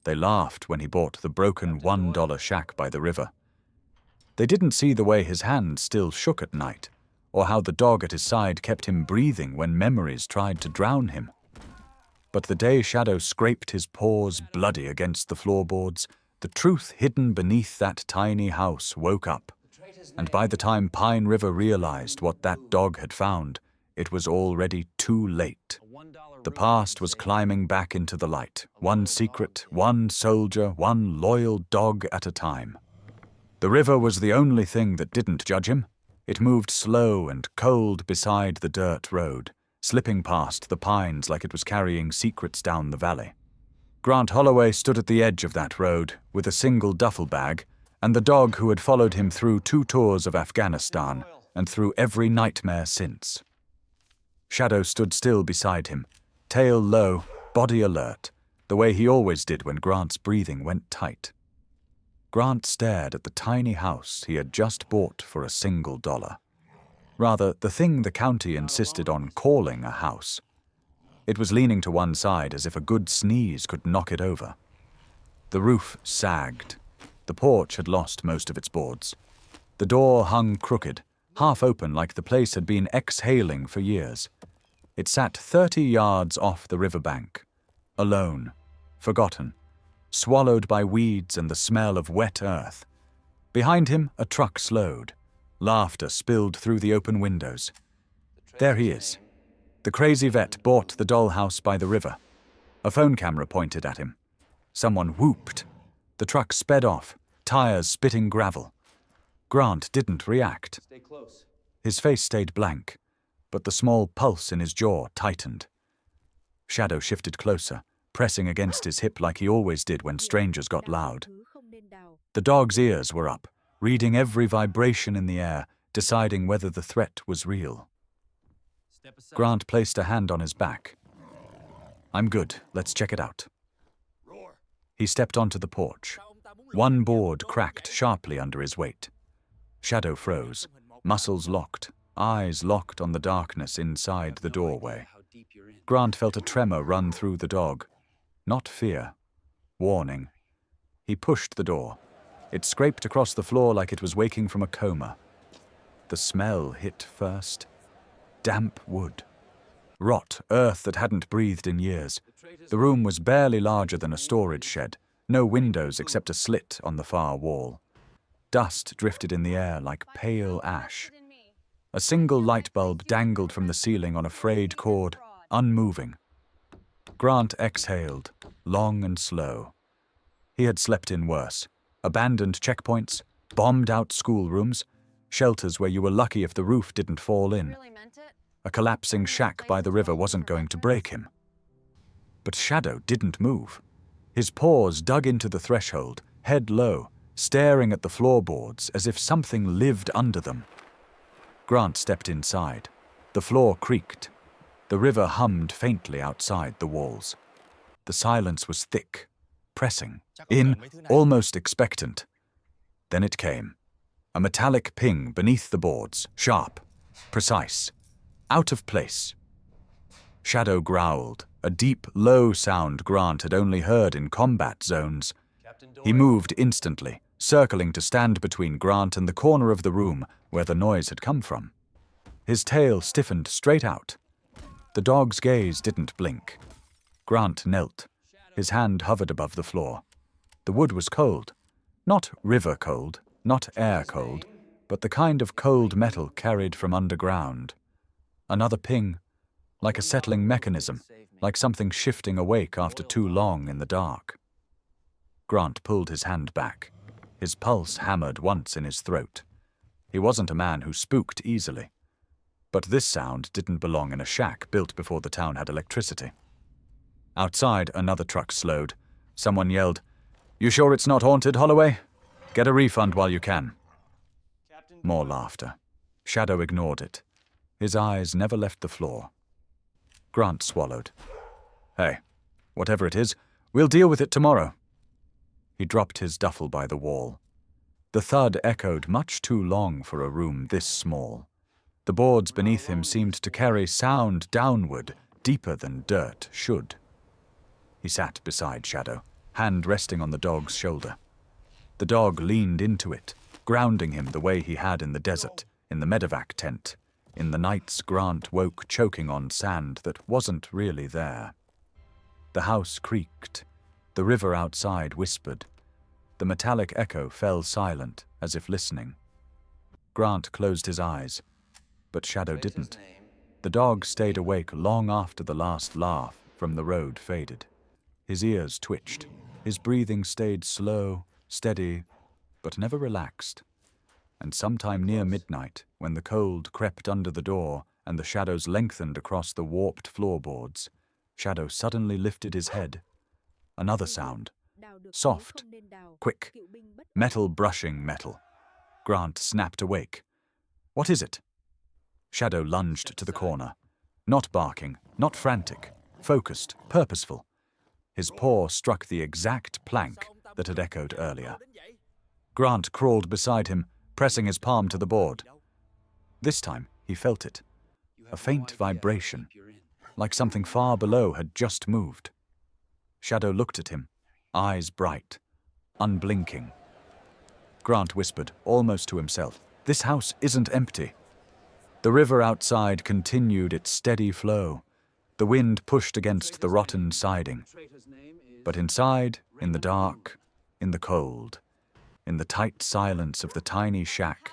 They laughed when he bought the broken $1 shack by the river. They didn't see the way his hand still shook at night, or how the dog at his side kept him breathing when memories tried to drown him. But the day Shadow scraped his paws bloody against the floorboards, the truth hidden beneath that tiny house woke up, and by the time Pine River realized what that dog had found, it was already too late. The past was climbing back into the light, one secret, one soldier, one loyal dog at a time. The river was the only thing that didn't judge him. It moved slow and cold beside the dirt road, slipping past the pines like it was carrying secrets down the valley. Grant Holloway stood at the edge of that road with a single duffel bag and the dog who had followed him through 2 tours of Afghanistan and through every nightmare since. Shadow stood still beside him, tail low, body alert, the way he always did when Grant's breathing went tight. Grant stared at the tiny house he had just bought for a single $1. Rather, the thing the county insisted on calling a house. It was leaning to one side as if a good sneeze could knock it over. The roof sagged. The porch had lost most of its boards. The door hung crooked, half open like the place had been exhaling for years. It sat 30 yards off the riverbank, alone, forgotten, swallowed by weeds and the smell of wet earth. Behind him, a truck slowed. Laughter spilled through the open windows. There he is. The crazy vet bought the dollhouse by the river. A phone camera pointed at him. Someone whooped. The truck sped off, tires spitting gravel. Grant didn't react. Stay close. His face stayed blank, but the small pulse in his jaw tightened. Shadow shifted closer, pressing against his hip like he always did when strangers got loud. The dog's ears were up, reading every vibration in the air, deciding whether the threat was real. Grant placed a hand on his back. "I'm good. Let's check it out." He stepped onto the porch. One board cracked sharply under his weight. Shadow froze, muscles locked, eyes locked on the darkness inside the doorway. Grant felt a tremor run through the dog. Not fear. Warning. He pushed the door. It scraped across the floor like it was waking from a coma. The smell hit first. Damp wood. Rot, earth that hadn't breathed in years. The room was barely larger than a storage shed. No windows except a slit on the far wall. Dust drifted in the air like pale ash. A single light bulb dangled from the ceiling on a frayed cord, unmoving. Grant exhaled, long and slow. He had slept in worse. Abandoned checkpoints, bombed-out schoolrooms, shelters where you were lucky if the roof didn't fall in. A collapsing shack by the river wasn't going to break him. But Shadow didn't move. His paws dug into the threshold, head low, staring at the floorboards as if something lived under them. Grant stepped inside. The floor creaked. The river hummed faintly outside the walls. The silence was thick, pressing, in, almost expectant. Then it came. A metallic ping beneath the boards, sharp, precise, out of place. Shadow growled, a deep, low sound Grant had only heard in combat zones. He moved instantly, circling to stand between Grant and the corner of the room where the noise had come from. His tail stiffened straight out. The dog's gaze didn't blink. Grant knelt. His hand hovered above the floor. The wood was cold. Not river cold, not air cold, but the kind of cold metal carried from underground. Another ping, like a settling mechanism, like something shifting awake after too long in the dark. Grant pulled his hand back. His pulse hammered once in his throat. He wasn't a man who spooked easily. But this sound didn't belong in a shack built before the town had electricity. Outside, another truck slowed. Someone yelled, "You sure it's not haunted, Holloway? Get a refund while you can." More laughter. Shadow ignored it. His eyes never left the floor. Grant swallowed. "Hey, whatever it is, we'll deal with it tomorrow." He dropped his duffel by the wall. The thud echoed much too long for a room this small. The boards beneath him seemed to carry sound downward, deeper than dirt should. He sat beside Shadow, hand resting on the dog's shoulder. The dog leaned into it, grounding him the way he had in the desert, in the medevac tent, in the nights Grant woke choking on sand that wasn't really there. The house creaked. The river outside whispered. The metallic echo fell silent, as if listening. Grant closed his eyes, but Shadow didn't. The dog stayed awake long after the last laugh from the road faded. His ears twitched. His breathing stayed slow, steady, but never relaxed. And sometime near midnight, when the cold crept under the door and the shadows lengthened across the warped floorboards, Shadow suddenly lifted his head. Another sound. Soft, quick, metal brushing metal. Grant snapped awake. What is it? Shadow lunged to the corner. Not barking, not frantic, focused, purposeful. His paw struck the exact plank that had echoed earlier. Grant crawled beside him, pressing his palm to the board. This time, he felt it. A faint vibration, like something far below had just moved. Shadow looked at him, eyes bright, unblinking. Grant whispered, almost to himself, "This house isn't empty." The river outside continued its steady flow. The wind pushed against the rotten siding. But inside, in the dark, in the cold, in the tight silence of the tiny shack,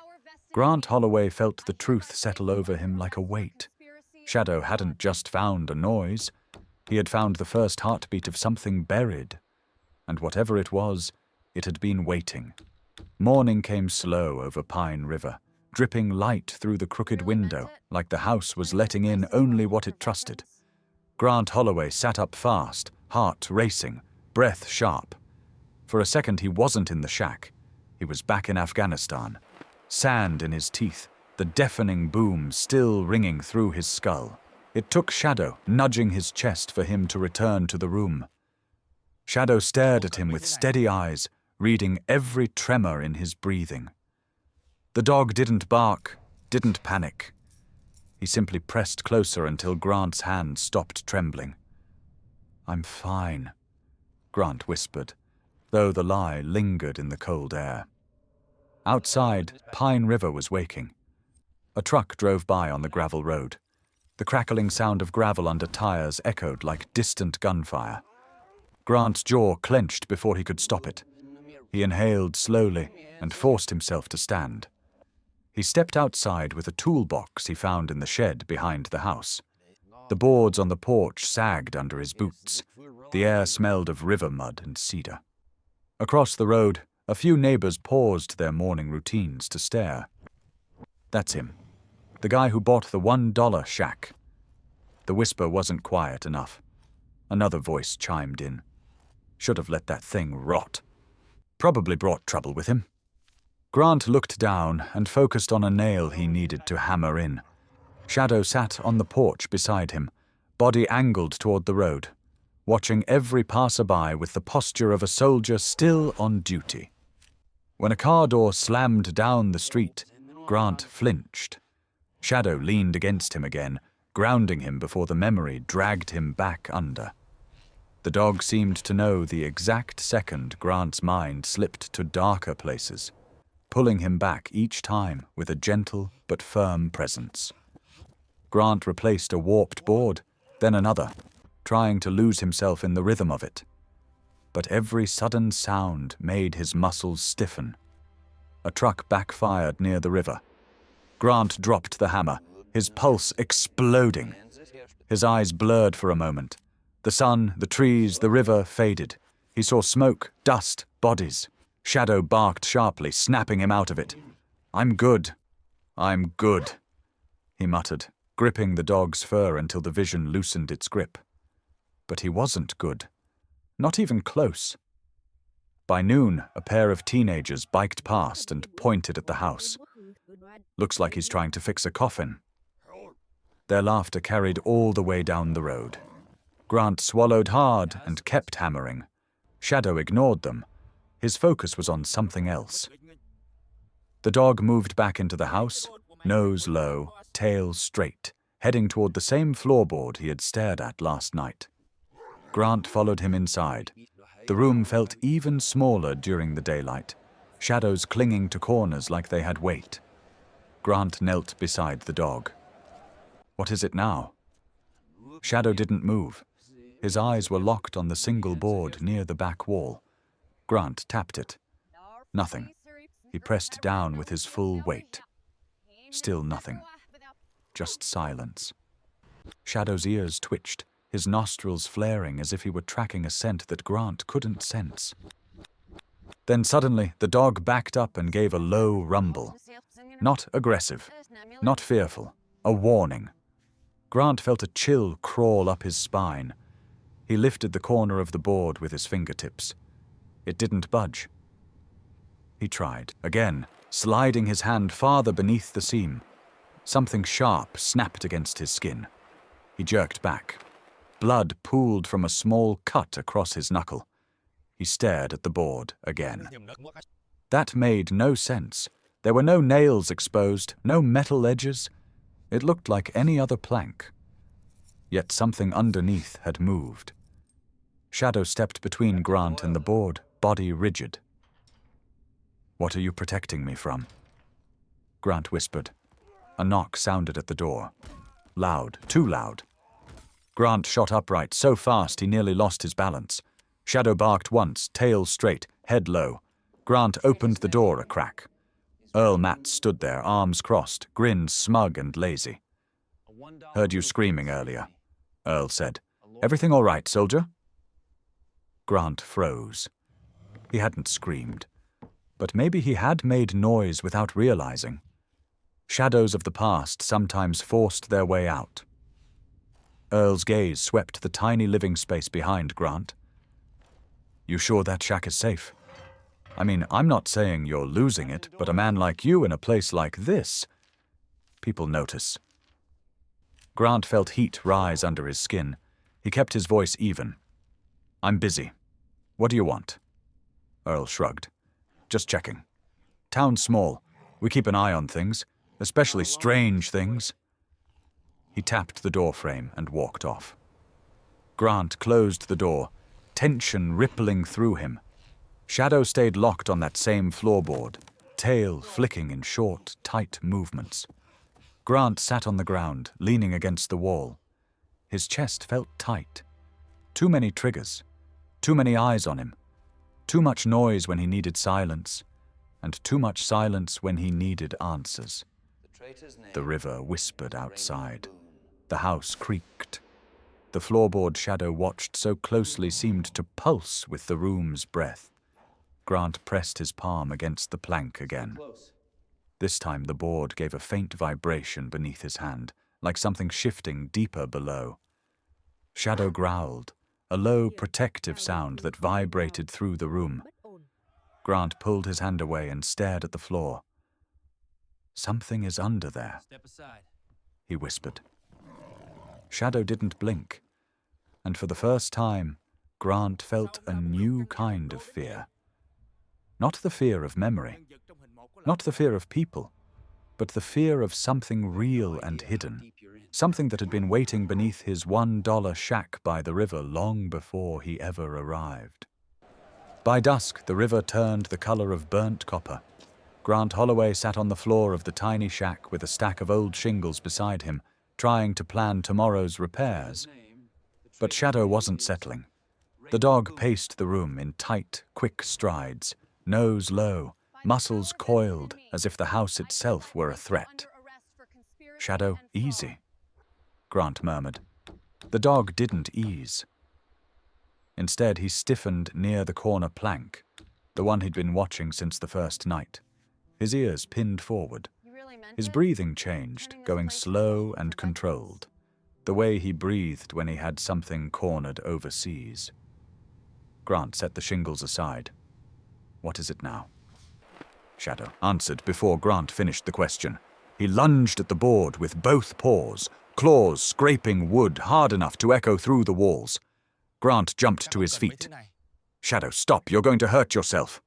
Grant Holloway felt the truth settle over him like a weight. Shadow hadn't just found a noise. He had found the first heartbeat of something buried. And whatever it was, it had been waiting. Morning came slow over Pine River, dripping light through the crooked window, like the house was letting in only what it trusted. Grant Holloway sat up fast, heart racing, breath sharp. For a second he wasn't in the shack. He was back in Afghanistan. Sand in his teeth, the deafening boom still ringing through his skull. It took Shadow, nudging his chest for him to return to the room. Shadow stared at him with steady eyes, reading every tremor in his breathing. The dog didn't bark, didn't panic. He simply pressed closer until Grant's hand stopped trembling. "I'm fine," Grant whispered, though the lie lingered in the cold air. Outside, Pine River was waking. A truck drove by on the gravel road. The crackling sound of gravel under tires echoed like distant gunfire. Grant's jaw clenched before he could stop it. He inhaled slowly and forced himself to stand. He stepped outside with a toolbox he found in the shed behind the house. The boards on the porch sagged under his boots. The air smelled of river mud and cedar. Across the road, a few neighbors paused their morning routines to stare. That's him. The guy who bought the $1 shack. The whisper wasn't quiet enough. Another voice chimed in. Should have let that thing rot. Probably brought trouble with him. Grant looked down and focused on a nail he needed to hammer in. Shadow sat on the porch beside him, body angled toward the road, watching every passerby with the posture of a soldier still on duty. When a car door slammed down the street, Grant flinched. Shadow leaned against him again, grounding him before the memory dragged him back under. The dog seemed to know the exact second Grant's mind slipped to darker places, pulling him back each time with a gentle but firm presence. Grant replaced a warped board, then another, trying to lose himself in the rhythm of it. But every sudden sound made his muscles stiffen. A truck backfired near the river. Grant dropped the hammer, his pulse exploding. His eyes blurred for a moment. The sun, the trees, the river faded. He saw smoke, dust, bodies. Shadow barked sharply, snapping him out of it. "I'm good. I'm good," he muttered, gripping the dog's fur until the vision loosened its grip. But he wasn't good. Not even close. By noon, a pair of teenagers biked past and pointed at the house. "Looks like he's trying to fix a coffin." Their laughter carried all the way down the road. Grant swallowed hard and kept hammering. Shadow ignored them. His focus was on something else. The dog moved back into the house, nose low, tail straight, heading toward the same floorboard he had stared at last night. Grant followed him inside. The room felt even smaller during the daylight, shadows clinging to corners like they had weight. Grant knelt beside the dog. What is it now? Shadow didn't move. His eyes were locked on the single board near the back wall. Grant tapped it. Nothing. He pressed down with his full weight. Still nothing. Just silence. Shadow's ears twitched, his nostrils flaring as if he were tracking a scent that Grant couldn't sense. Then suddenly, the dog backed up and gave a low rumble. Not aggressive, not fearful, a warning. Grant felt a chill crawl up his spine. He lifted the corner of the board with his fingertips. It didn't budge. He tried, again, sliding his hand farther beneath the seam. Something sharp snapped against his skin. He jerked back. Blood pooled from a small cut across his knuckle. He stared at the board again. That made no sense. There were no nails exposed, no metal edges. It looked like any other plank. Yet something underneath had moved. Shadow stepped between Grant and the board, body rigid. "What are you protecting me from?" Grant whispered. A knock sounded at the door. Loud, too loud. Grant shot upright so fast he nearly lost his balance. Shadow barked once, tail straight, head low. Grant opened the door a crack. Earl Matt stood there, arms crossed, grin smug and lazy. "Heard you screaming earlier," Earl said. "Everything all right, soldier?" Grant froze. He hadn't screamed. But maybe he had made noise without realizing. Shadows of the past sometimes forced their way out. Earl's gaze swept the tiny living space behind Grant. "You sure that shack is safe? I mean, I'm not saying you're losing it, but a man like you in a place like this, people notice." Grant felt heat rise under his skin. He kept his voice even. "I'm busy. What do you want?" Earl shrugged. "Just checking. Town's small. We keep an eye on things, especially strange things." He tapped the door frame and walked off. Grant closed the door, tension rippling through him. Shadow stayed locked on that same floorboard, tail flicking in short, tight movements. Grant sat on the ground, leaning against the wall. His chest felt tight. Too many triggers. Too many eyes on him. Too much noise when he needed silence, and too much silence when he needed answers. The river whispered outside. The house creaked. The floorboard Shadow watched so closely seemed to pulse with the room's breath. Grant pressed his palm against the plank again. This time the board gave a faint vibration beneath his hand, like something shifting deeper below. Shadow growled, a low, protective sound that vibrated through the room. Grant pulled his hand away and stared at the floor. "Something is under there," he whispered. Shadow didn't blink, and for the first time, Grant felt a new kind of fear. Not the fear of memory, not the fear of people, but the fear of something real and hidden, something that had been waiting beneath his $1 shack by the river long before he ever arrived. By dusk, the river turned the color of burnt copper. Grant Holloway sat on the floor of the tiny shack with a stack of old shingles beside him, trying to plan tomorrow's repairs. But Shadow wasn't settling. The dog paced the room in tight, quick strides, nose low, muscles coiled as if the house itself were a threat. "Shadow, easy," Grant murmured. The dog didn't ease. Instead, he stiffened near the corner plank, the one he'd been watching since the first night. His ears pinned forward. His breathing changed, going slow and controlled, the way he breathed when he had something cornered overseas. Grant set the shingles aside. "What is it now?" Shadow answered before Grant finished the question. He lunged at the board with both paws, claws scraping wood hard enough to echo through the walls. Grant jumped to his feet. "Shadow, stop, you're going to hurt yourself."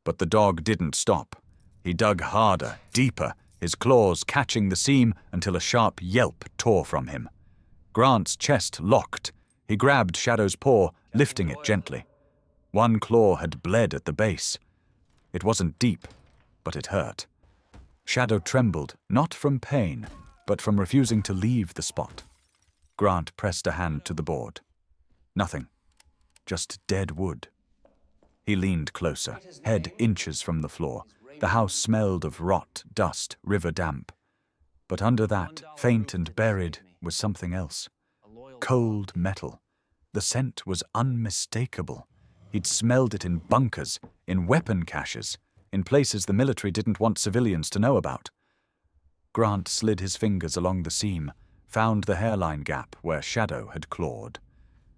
But the dog didn't stop. He dug harder, deeper, his claws catching the seam until a sharp yelp tore from him. Grant's chest locked. He grabbed Shadow's paw, lifting it gently. One claw had bled at the base. It wasn't deep, but it hurt. Shadow trembled, not from pain, but from refusing to leave the spot. Grant pressed a hand to the board. Nothing. Just dead wood. He leaned closer, head inches from the floor. The house smelled of rot, dust, river damp. But under that, faint and buried, was something else. Cold metal. The scent was unmistakable. He'd smelled it in bunkers, in weapon caches, in places the military didn't want civilians to know about. Grant slid his fingers along the seam, found the hairline gap where Shadow had clawed.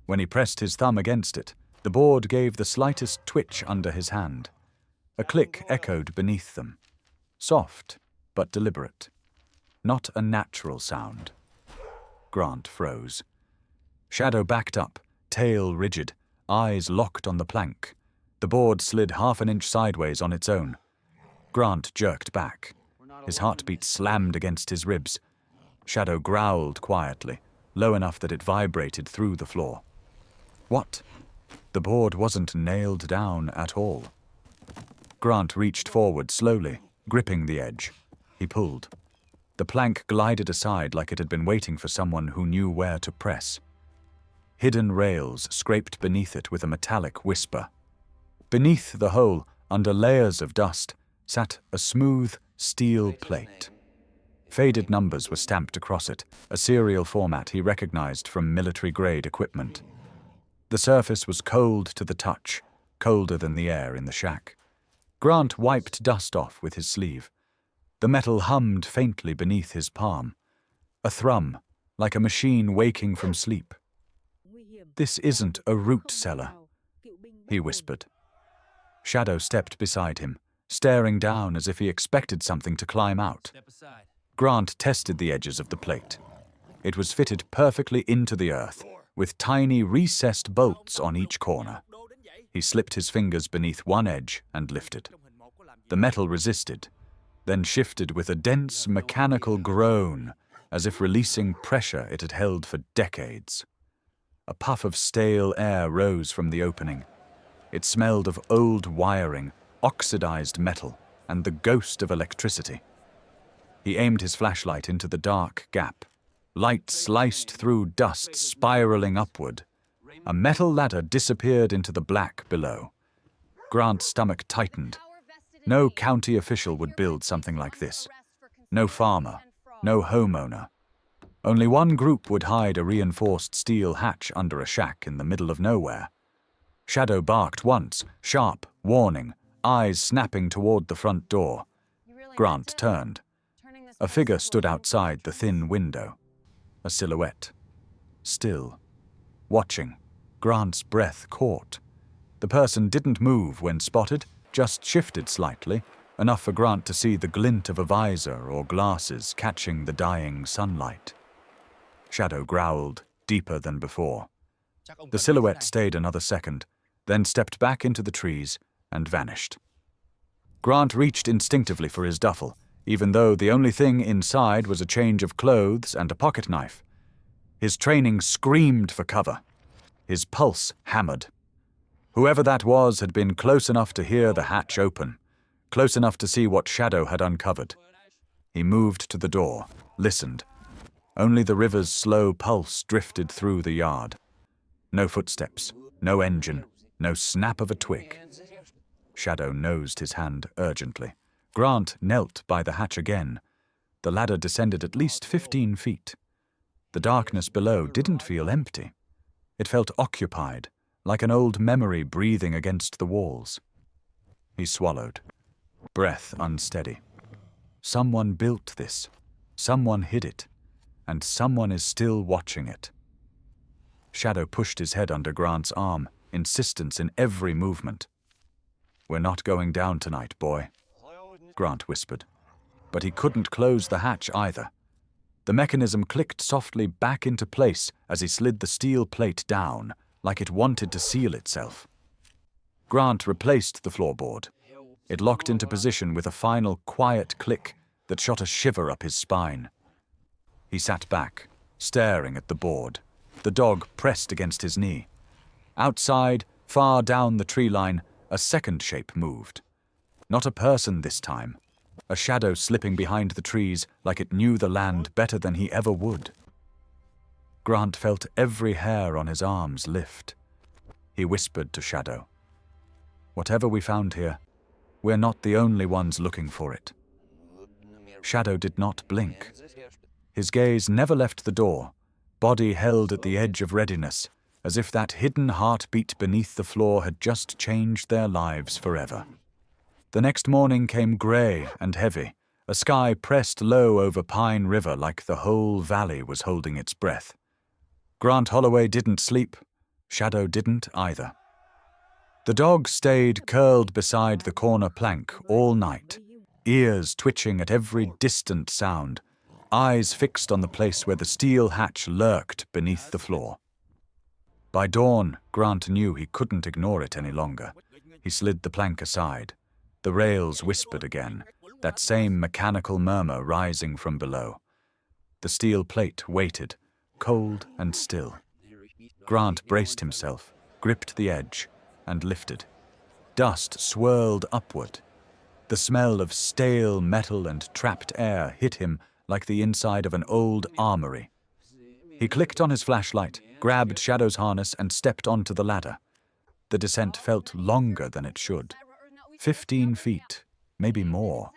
When he pressed his thumb against it, the board gave the slightest twitch under his hand. A click echoed beneath them. Soft, but deliberate. Not a natural sound. Grant froze. Shadow backed up, tail rigid, eyes locked on the plank. The board slid half an inch sideways on its own. Grant jerked back. His heartbeat slammed against his ribs. Shadow growled quietly, low enough that it vibrated through the floor. What? The board wasn't nailed down at all. Grant reached forward slowly, gripping the edge. He pulled. The plank glided aside like it had been waiting for someone who knew where to press. Hidden rails scraped beneath it with a metallic whisper. Beneath the hole, under layers of dust, sat a smooth steel plate. Faded numbers were stamped across it, a serial format he recognized from military-grade equipment. The surface was cold to the touch, colder than the air in the shack. Grant wiped dust off with his sleeve. The metal hummed faintly beneath his palm. A thrum, like a machine waking from sleep. "This isn't a root cellar," he whispered. Shadow stepped beside him, staring down as if he expected something to climb out. Grant tested the edges of the plate. It was fitted perfectly into the earth, with tiny recessed bolts on each corner. He slipped his fingers beneath one edge and lifted. The metal resisted, then shifted with a dense mechanical groan, as if releasing pressure it had held for decades. A puff of stale air rose from the opening. It smelled of old wiring, oxidized metal, and the ghost of electricity. He aimed his flashlight into the dark gap. Light sliced through dust spiraling upward. A metal ladder disappeared into the black below. Grant's stomach tightened. No county official would build something like this. No farmer, no homeowner. Only one group would hide a reinforced steel hatch under a shack in the middle of nowhere. Shadow barked once, sharp, warning, eyes snapping toward the front door. Grant turned. A figure stood outside the thin window. A silhouette. Still. Watching. Grant's breath caught. The person didn't move when spotted, just shifted slightly, enough for Grant to see the glint of a visor or glasses catching the dying sunlight. Shadow growled, deeper than before. The silhouette stayed another second, then stepped back into the trees and vanished. Grant reached instinctively for his duffel, even though the only thing inside was a change of clothes and a pocket knife. His training screamed for cover. His pulse hammered. Whoever that was had been close enough to hear the hatch open, close enough to see what Shadow had uncovered. He moved to the door, listened. Only the river's slow pulse drifted through the yard. No footsteps, no engine, no snap of a twig. Shadow nosed his hand urgently. Grant knelt by the hatch again. The ladder descended at least 15 feet. The darkness below didn't feel empty. It felt occupied, like an old memory breathing against the walls. He swallowed, breath unsteady. Someone built this. Someone hid it. And someone is still watching it. Shadow pushed his head under Grant's arm, insistence in every movement. "We're not going down tonight, boy," Grant whispered. But he couldn't close the hatch either. The mechanism clicked softly back into place as he slid the steel plate down, like it wanted to seal itself. Grant replaced the floorboard. It locked into position with a final quiet click that shot a shiver up his spine. He sat back, staring at the board, the dog pressed against his knee. Outside, Far down the tree line, a second shape moved. Not a person this time. A shadow slipping behind the trees like it knew the land better than he ever would. Grant felt every hair on his arms lift. He whispered to Shadow, "Whatever we found here, we're not the only ones looking for it." Shadow did not blink. His gaze never left the door, body held at the edge of readiness, as if that hidden heartbeat beneath the floor had just changed their lives forever. The next morning came grey and heavy, a sky pressed low over Pine River like the whole valley was holding its breath. Grant Holloway didn't sleep. Shadow didn't either. The dog stayed curled beside the corner plank all night, ears twitching at every distant sound, eyes fixed on the place where the steel hatch lurked beneath the floor. By dawn, Grant knew he couldn't ignore it any longer. He slid the plank aside. The rails whispered again, that same mechanical murmur rising from below. The steel plate waited, cold and still. Grant braced himself, gripped the edge, and lifted. Dust swirled upward. The smell of stale metal and trapped air hit him like the inside of an old armory. He clicked on his flashlight, grabbed Shadow's harness, and stepped onto the ladder. The descent felt longer than it should. 15 feet, maybe more.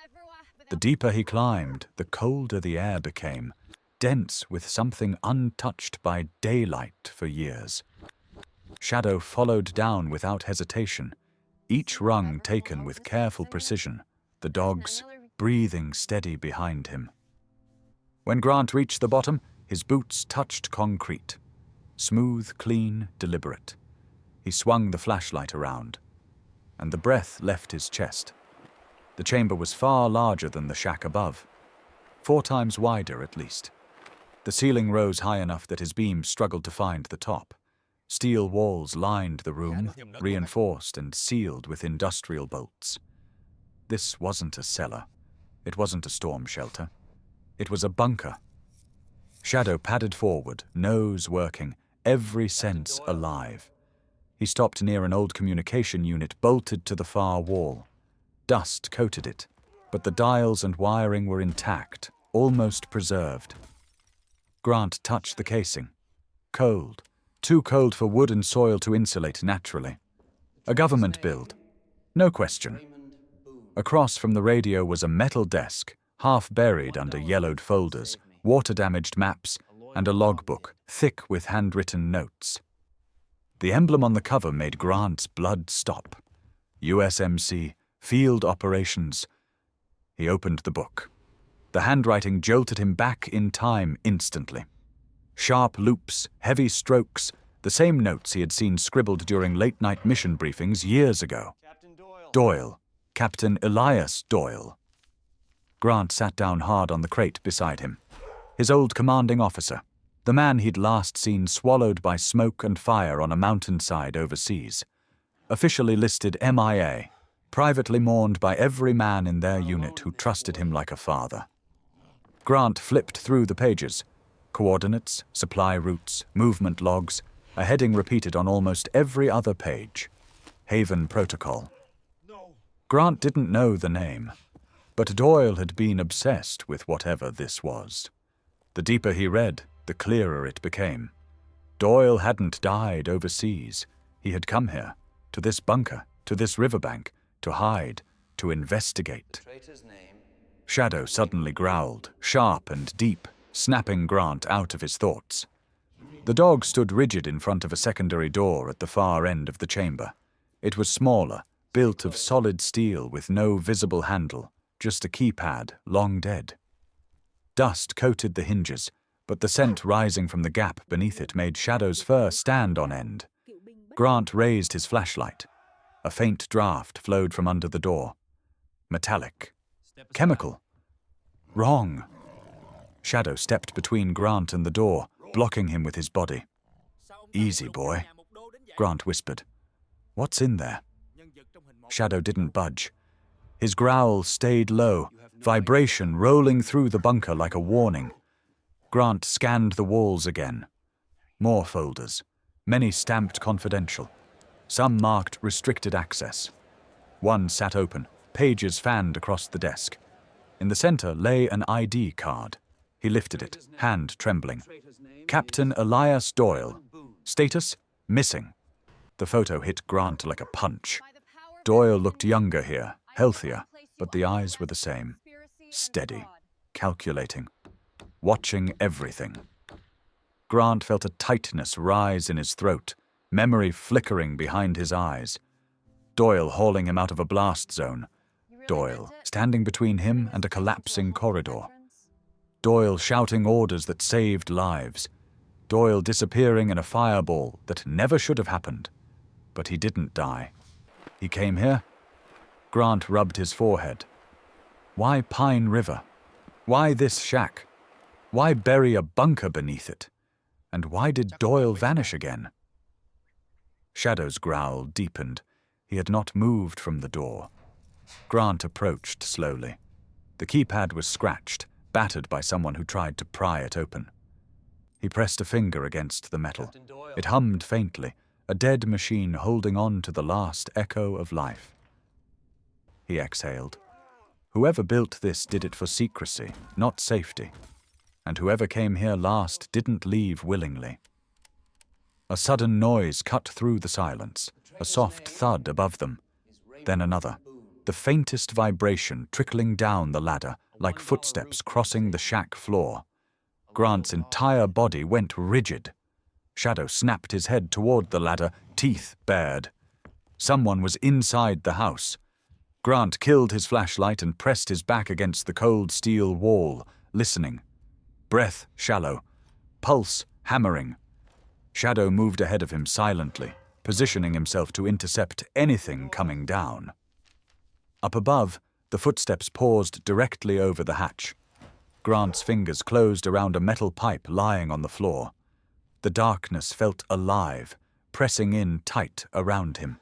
The deeper he climbed, the colder the air became, dense with something untouched by daylight for years. Shadow followed down without hesitation, each rung taken with careful precision, the dogs breathing steady behind him. When Grant reached the bottom, his boots touched concrete. Smooth, clean, deliberate. He swung the flashlight around, and the breath left his chest. The chamber was far larger than the shack above, 4 times wider at least. The ceiling rose high enough that his beam struggled to find the top. Steel walls lined the room, reinforced and sealed with industrial bolts. This wasn't a cellar. It wasn't a storm shelter. It was a bunker. Shadow padded forward, nose working, every sense alive. He stopped near an old communication unit bolted to the far wall. Dust coated it, but the dials and wiring were intact, almost preserved. Grant touched the casing. Cold. Too cold for wood and soil to insulate naturally. A government build. No question. Across from the radio was a metal desk, half buried under yellowed folders, water-damaged maps, and a logbook, thick with handwritten notes. The emblem on the cover made Grant's blood stop. USMC, Field Operations. He opened the book. The handwriting jolted him back in time instantly. Sharp loops, heavy strokes, the same notes he had seen scribbled during late-night mission briefings years ago. Doyle. Captain Elias Doyle. Grant sat down hard on the crate beside him. His old commanding officer, the man he'd last seen swallowed by smoke and fire on a mountainside overseas. Officially listed MIA, privately mourned by every man in their unit who trusted him like a father. Grant flipped through the pages. Coordinates, supply routes, movement logs, a heading repeated on almost every other page. Haven Protocol. Grant didn't know the name, but Doyle had been obsessed with whatever this was. The deeper he read, the clearer it became. Doyle hadn't died overseas. He had come here, to this bunker, to this riverbank, to hide, to investigate. Shadow suddenly growled, sharp and deep, snapping Grant out of his thoughts. The dog stood rigid in front of a secondary door at the far end of the chamber. It was smaller, built of solid steel with no visible handle, just a keypad, long dead. Dust coated the hinges, but the scent rising from the gap beneath it made Shadow's fur stand on end. Grant raised his flashlight. A faint draft flowed from under the door. Metallic. Chemical. Wrong. Shadow stepped between Grant and the door, blocking him with his body. "Easy, boy," Grant whispered. "What's in there?" Shadow didn't budge. His growl stayed low, vibration rolling through the bunker like a warning. Grant scanned the walls again. More folders, many stamped confidential. Some marked restricted access. One sat open, pages fanned across the desk. In the center lay an ID card. He lifted it, hand trembling. Captain Elias Doyle. Status: missing. The photo hit Grant like a punch. Doyle looked younger here, healthier, but the eyes were the same. Steady, calculating, watching everything. Grant felt a tightness rise in his throat, memory flickering behind his eyes. Doyle hauling him out of a blast zone. Doyle standing between him and a collapsing corridor. Doyle shouting orders that saved lives. Doyle disappearing in a fireball that never should have happened. But he didn't die. He came here. Grant rubbed his forehead. Why Pine River? Why this shack? Why bury a bunker beneath it? And why did Doyle vanish again? Shadow's growl deepened. He had not moved from the door. Grant approached slowly. The keypad was scratched, battered by someone who tried to pry it open. He pressed a finger against the metal. It hummed faintly, a dead machine holding on to the last echo of life. He exhaled. Whoever built this did it for secrecy, not safety. And whoever came here last didn't leave willingly. A sudden noise cut through the silence, a soft thud above them. Then another, the faintest vibration trickling down the ladder like footsteps crossing the shack floor. Grant's entire body went rigid. Shadow snapped his head toward the ladder, teeth bared. Someone was inside the house. Grant killed his flashlight and pressed his back against the cold steel wall, listening. Breath shallow, pulse hammering. Shadow moved ahead of him silently, positioning himself to intercept anything coming down. Up above, the footsteps paused directly over the hatch. Grant's fingers closed around a metal pipe lying on the floor. The darkness felt alive, pressing in tight around him.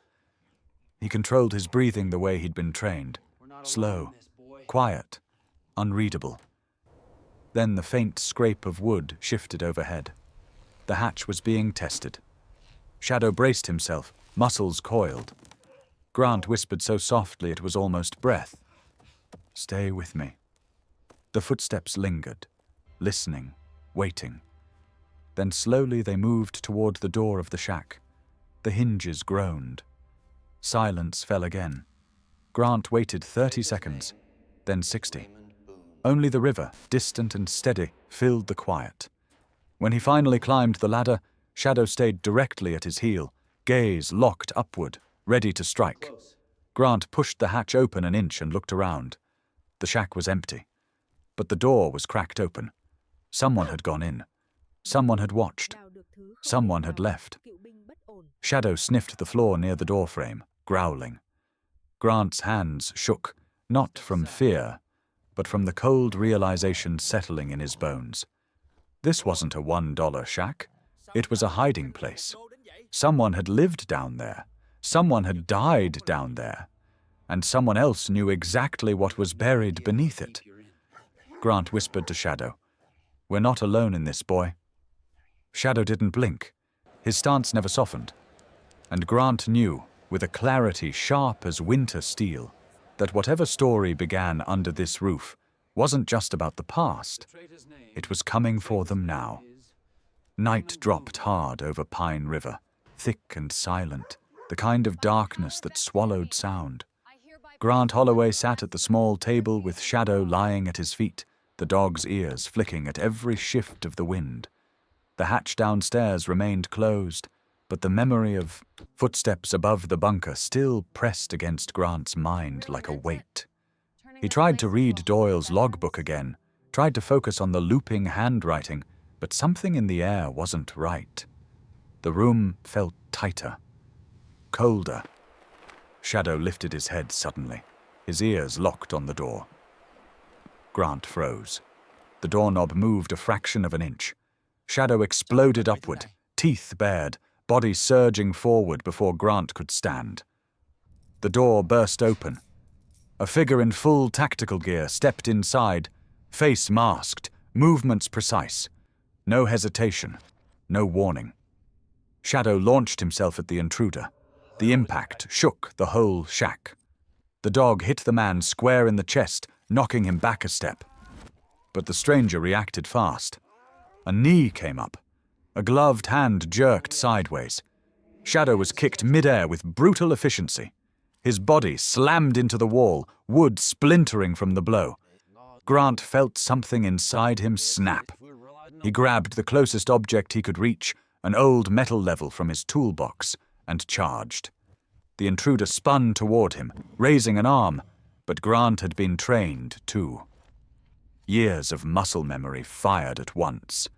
He controlled his breathing the way he'd been trained. Slow, quiet, unreadable. Then the faint scrape of wood shifted overhead. The hatch was being tested. Shadow braced himself, muscles coiled. Grant whispered so softly it was almost breath. "Stay with me." The footsteps lingered, listening, waiting. Then slowly they moved toward the door of the shack. The hinges groaned. Silence fell again. Grant waited 30 seconds, then 60. Only the river, distant and steady, filled the quiet. When he finally climbed the ladder, Shadow stayed directly at his heel, gaze locked upward, ready to strike. Grant pushed the hatch open an inch and looked around. The shack was empty, but the door was cracked open. Someone had gone in. Someone had watched. Someone had left. Shadow sniffed the floor near the doorframe, growling. Grant's hands shook, not from fear, but from the cold realization settling in his bones. This wasn't a $1 shack. It was a hiding place. Someone had lived down there. Someone had died down there. And someone else knew exactly what was buried beneath it. Grant whispered to Shadow, "We're not alone in this, boy." Shadow didn't blink. His stance never softened. And Grant knew, with a clarity sharp as winter steel, that whatever story began under this roof wasn't just about the past. It was coming for them now. Night dropped hard over Pine River, thick and silent, the kind of darkness that swallowed sound. Grant Holloway sat at the small table with Shadow lying at his feet, the dog's ears flicking at every shift of the wind. The hatch downstairs remained closed, but the memory of footsteps above the bunker still pressed against Grant's mind like a weight. He tried to read Doyle's logbook again, tried to focus on the looping handwriting, but something in the air wasn't right. The room felt tighter, colder. Shadow lifted his head suddenly, his ears locked on the door. Grant froze. The doorknob moved a fraction of an inch. Shadow exploded upward, teeth bared, body surging forward before Grant could stand. The door burst open. A figure in full tactical gear stepped inside, face masked, movements precise. No hesitation, no warning. Shadow launched himself at the intruder. The impact shook the whole shack. The dog hit the man square in the chest, knocking him back a step. But the stranger reacted fast. A knee came up. A gloved hand jerked sideways. Shadow was kicked mid-air with brutal efficiency. His body slammed into the wall, wood splintering from the blow. Grant felt something inside him snap. He grabbed the closest object he could reach, an old metal level from his toolbox, and charged. The intruder spun toward him, raising an arm, but Grant had been trained too. Years of muscle memory fired at once.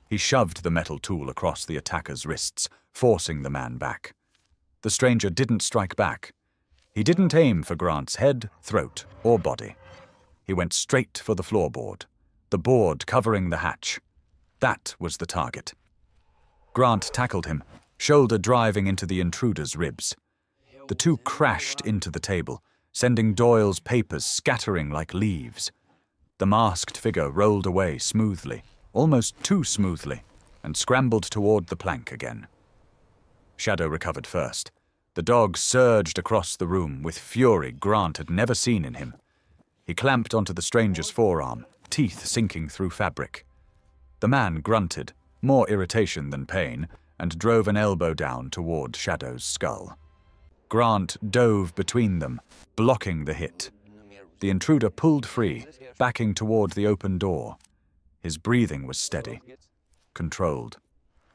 He shoved the metal tool across the attacker's wrists, forcing the man back. The stranger didn't strike back. He didn't aim for Grant's head, throat, or body. He went straight for the floorboard, the board covering the hatch. That was the target. Grant tackled him, shoulder driving into the intruder's ribs. The two crashed into the table, sending Doyle's papers scattering like leaves. The masked figure rolled away smoothly, almost too smoothly, and scrambled toward the plank again. Shadow recovered first. The dog surged across the room with fury Grant had never seen in him. He clamped onto the stranger's forearm, teeth sinking through fabric. The man grunted, more irritation than pain, and drove an elbow down toward Shadow's skull. Grant dove between them, blocking the hit. The intruder pulled free, backing toward the open door. His breathing was steady, controlled,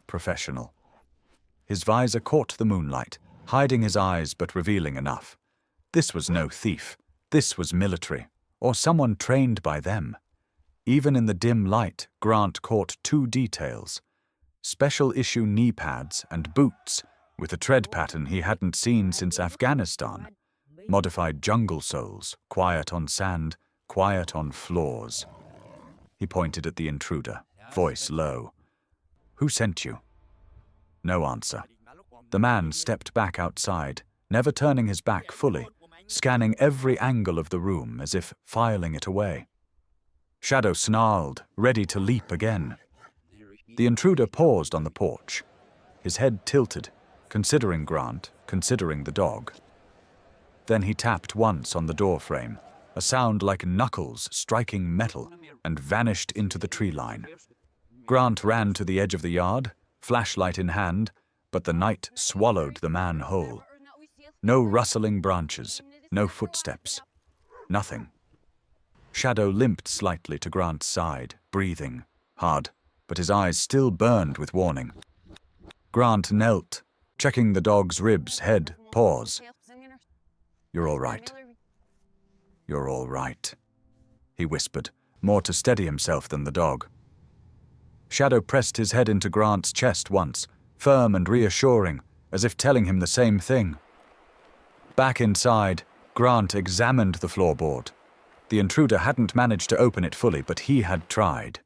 professional. His visor caught the moonlight, hiding his eyes but revealing enough. This was no thief. This was military, or someone trained by them. Even in the dim light, Grant caught two details: special-issue knee pads and boots, with a tread pattern he hadn't seen since Afghanistan. Modified jungle soles, quiet on sand, quiet on floors. He pointed at the intruder, voice low. "Who sent you?" No answer. The man stepped back outside, never turning his back fully, scanning every angle of the room as if filing it away. Shadow snarled, ready to leap again. The intruder paused on the porch, his head tilted, considering Grant, considering the dog. Then he tapped once on the door frame, a sound like knuckles striking metal, and vanished into the tree line. Grant ran to the edge of the yard, flashlight in hand, but the night swallowed the man whole. No rustling branches, no footsteps, nothing. Shadow limped slightly to Grant's side, breathing hard, but his eyes still burned with warning. Grant knelt, checking the dog's ribs, head, paws. "You're all right. You're all right," he whispered, more to steady himself than the dog. Shadow pressed his head into Grant's chest once, firm and reassuring, as if telling him the same thing. Back inside, Grant examined the floorboard. The intruder hadn't managed to open it fully, but he had tried.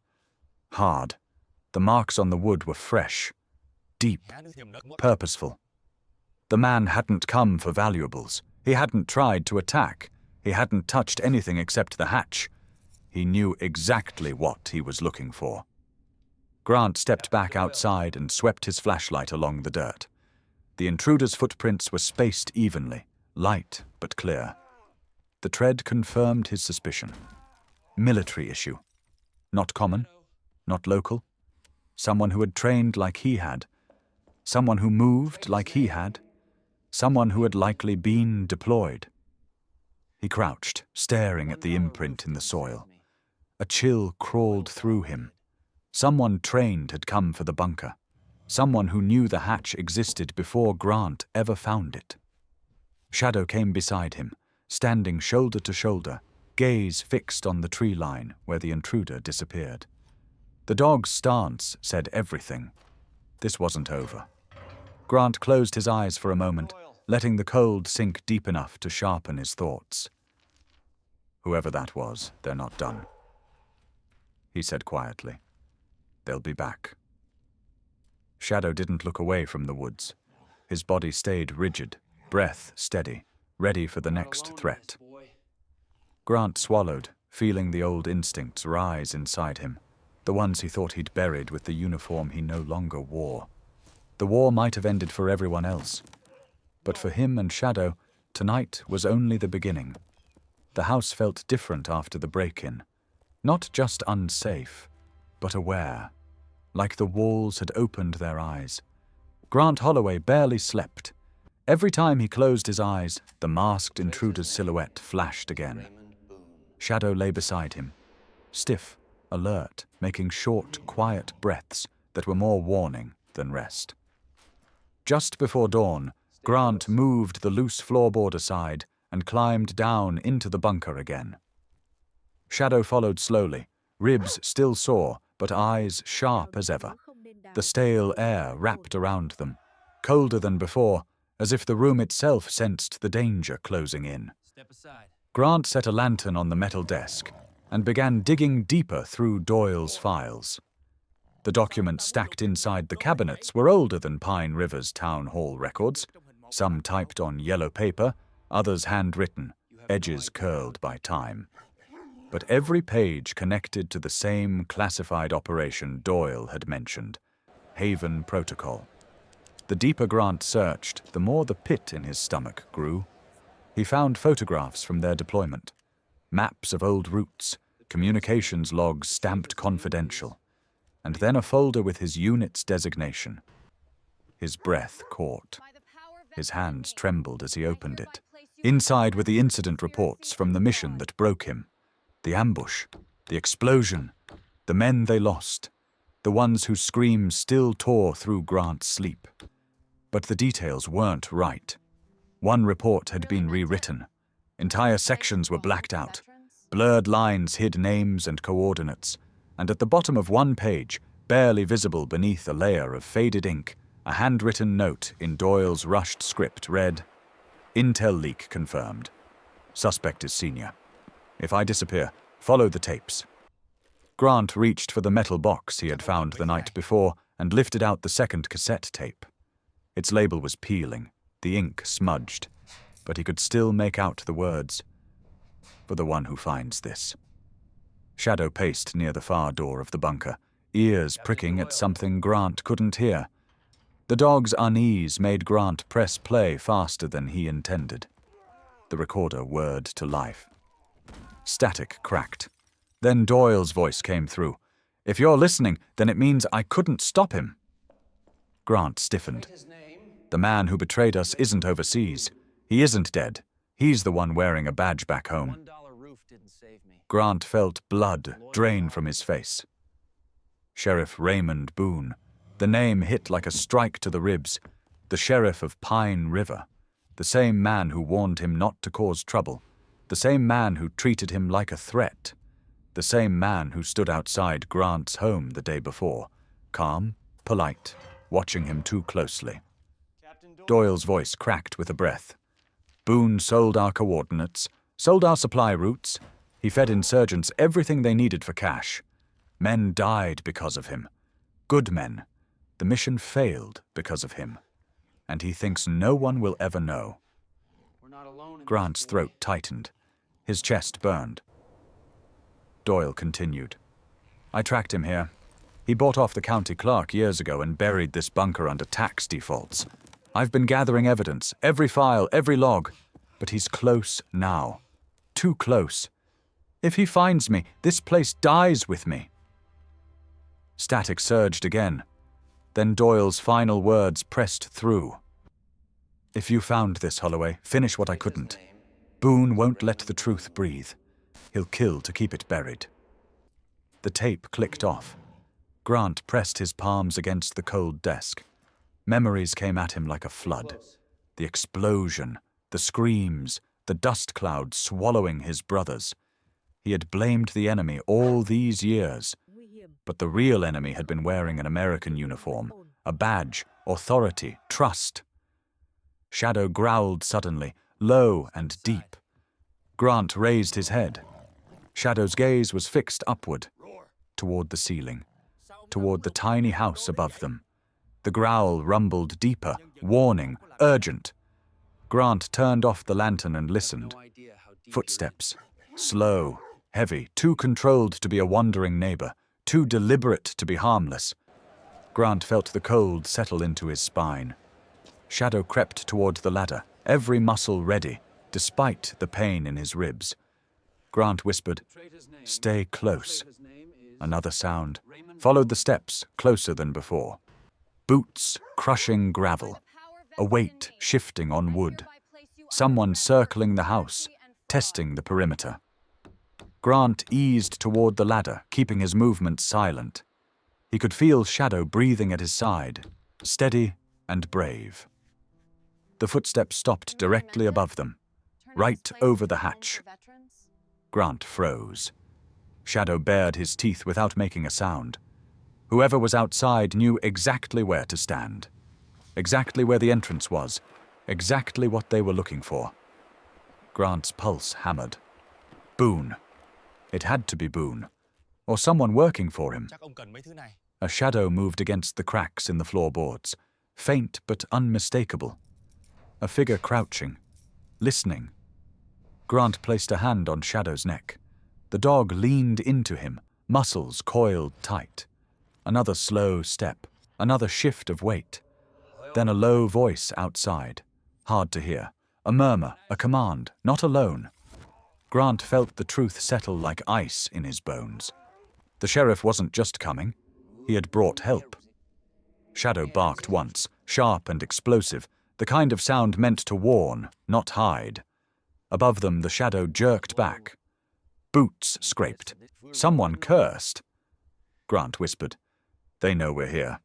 Hard. The marks on the wood were fresh, deep, purposeful. The man hadn't come for valuables. He hadn't tried to attack. He hadn't touched anything except the hatch. He knew exactly what he was looking for. Grant stepped back outside and swept his flashlight along the dirt. The intruder's footprints were spaced evenly, light but clear. The tread confirmed his suspicion. Military issue. Not common, not local. Someone who had trained like he had. Someone who moved like he had. Someone who had likely been deployed. He crouched, staring at the imprint in the soil. A chill crawled through him. Someone trained had come for the bunker. Someone who knew the hatch existed before Grant ever found it. Shadow came beside him, standing shoulder to shoulder, gaze fixed on the tree line where the intruder disappeared. The dog's stance said everything. This wasn't over. Grant closed his eyes for a moment, letting the cold sink deep enough to sharpen his thoughts. "Whoever that was, they're not done," he said quietly. "They'll be back." Shadow didn't look away from the woods. His body stayed rigid, breath steady, ready for the next threat. Grant swallowed, feeling the old instincts rise inside him, the ones he thought he'd buried with the uniform he no longer wore. The war might have ended for everyone else, But for him and Shadow, tonight was only the beginning. The house felt different after the break-in. Not just unsafe, but aware. Like the walls had opened their eyes. Grant Holloway barely slept. Every time he closed his eyes, the masked intruder's silhouette flashed again. Shadow lay beside him, stiff, alert, making short, quiet breaths that were more warning than rest. Just before dawn, Grant moved the loose floorboard aside and climbed down into the bunker again. Shadow followed slowly, ribs still sore, but eyes sharp as ever. The stale air wrapped around them, colder than before, as if the room itself sensed the danger closing in. Grant set a lantern on the metal desk and began digging deeper through Doyle's files. The documents stacked inside the cabinets were older than Pine River's town hall records, some typed on yellow paper, others handwritten, edges curled by time. But every page connected to the same classified operation Doyle had mentioned, Haven Protocol. The deeper Grant searched, the more the pit in his stomach grew. He found photographs from their deployment, maps of old routes, communications logs stamped confidential, and then a folder with his unit's designation. His breath caught. His hands trembled as he opened it. Inside were the incident reports from the mission that broke him. The ambush, the explosion, the men they lost, the ones whose screams still tore through Grant's sleep. But the details weren't right. One report had been rewritten. Entire sections were blacked out. Blurred lines hid names and coordinates, and at the bottom of one page, barely visible beneath a layer of faded ink, a handwritten note in Doyle's rushed script read, "Intel leak confirmed. Suspect is senior. If I disappear, follow the tapes." Grant reached for the metal box he had found the night before and lifted out the second cassette tape. Its label was peeling, the ink smudged, but he could still make out the words, "For the one who finds this." Shadow paced near the far door of the bunker, ears pricking at something Grant couldn't hear. The dog's unease made Grant press play faster than he intended. The recorder whirred to life. Static cracked. Then Doyle's voice came through. "If you're listening, then it means I couldn't stop him." Grant stiffened. "The man who betrayed us isn't overseas. He isn't dead. He's the one wearing a badge back home." Grant felt blood drain from his face. Sheriff Raymond Boone. The name hit like a strike to the ribs. The sheriff of Pine River. The same man who warned him not to cause trouble. The same man who treated him like a threat. The same man who stood outside Grant's home the day before, calm, polite, watching him too closely. Doyle's voice cracked with a breath. "Boone sold our coordinates, sold our supply routes. He fed insurgents everything they needed for cash. Men died because of him. Good men. The mission failed because of him. And he thinks no one will ever know." Grant's throat tightened. His chest burned. Doyle continued. "I tracked him here. He bought off the county clerk years ago and buried this bunker under tax defaults. I've been gathering evidence, every file, every log. But he's close now. Too close. If he finds me, this place dies with me." Static surged again. Then Doyle's final words pressed through. "If you found this, Holloway, finish what I couldn't. Boone won't let the truth breathe. He'll kill to keep it buried." The tape clicked off. Grant pressed his palms against the cold desk. Memories came at him like a flood. The explosion, the screams, the dust cloud swallowing his brothers. He had blamed the enemy all these years, but the real enemy had been wearing an American uniform, a badge, authority, trust. Shadow growled suddenly, low and deep. Grant raised his head. Shadow's gaze was fixed upward, toward the ceiling, toward the tiny house above them. The growl rumbled deeper, warning, urgent. Grant turned off the lantern and listened. Footsteps, slow, heavy, too controlled to be a wandering neighbor, too deliberate to be harmless. Grant felt the cold settle into his spine. Shadow crept toward the ladder, every muscle ready, despite the pain in his ribs. Grant whispered, "Stay close." Another sound, followed the steps, closer than before. Boots crushing gravel, a weight shifting on wood. Someone circling the house, testing the perimeter. Grant eased toward the ladder, keeping his movements silent. He could feel Shadow breathing at his side, steady and brave. The footsteps stopped directly above them, right over the hatch. Grant froze. Shadow bared his teeth without making a sound. Whoever was outside knew exactly where to stand, exactly where the entrance was, exactly what they were looking for. Grant's pulse hammered. Boone. It had to be Boone, or someone working for him. A shadow moved against the cracks in the floorboards, faint but unmistakable. A figure crouching, listening. Grant placed a hand on Shadow's neck. The dog leaned into him, muscles coiled tight. Another slow step, another shift of weight. Then a low voice outside, hard to hear. A murmur, a command, not alone. Grant felt the truth settle like ice in his bones. The sheriff wasn't just coming, he had brought help. Shadow barked once, sharp and explosive, the kind of sound meant to warn, not hide. Above them, the shadow jerked back. Boots scraped. Someone cursed. Grant whispered, "They know we're here."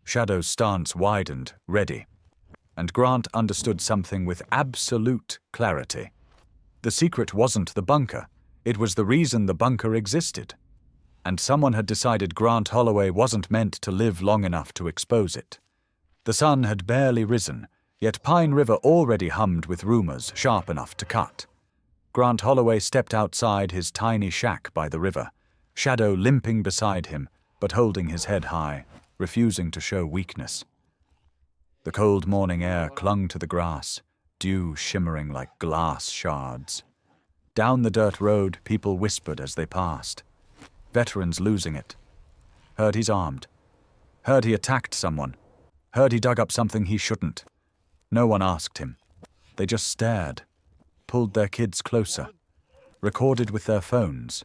Shadow's stance widened, ready. And Grant understood something with absolute clarity. The secret wasn't the bunker. It was the reason the bunker existed. And someone had decided Grant Holloway wasn't meant to live long enough to expose it. The sun had barely risen, yet Pine River already hummed with rumors sharp enough to cut. Grant Holloway stepped outside his tiny shack by the river, Shadow limping beside him, but holding his head high, refusing to show weakness. The cold morning air clung to the grass, dew shimmering like glass shards. Down the dirt road, people whispered as they passed. Veterans losing it. Heard he's armed. Heard he attacked someone. Heard he dug up something he shouldn't. No one asked him. They just stared, pulled their kids closer, recorded with their phones.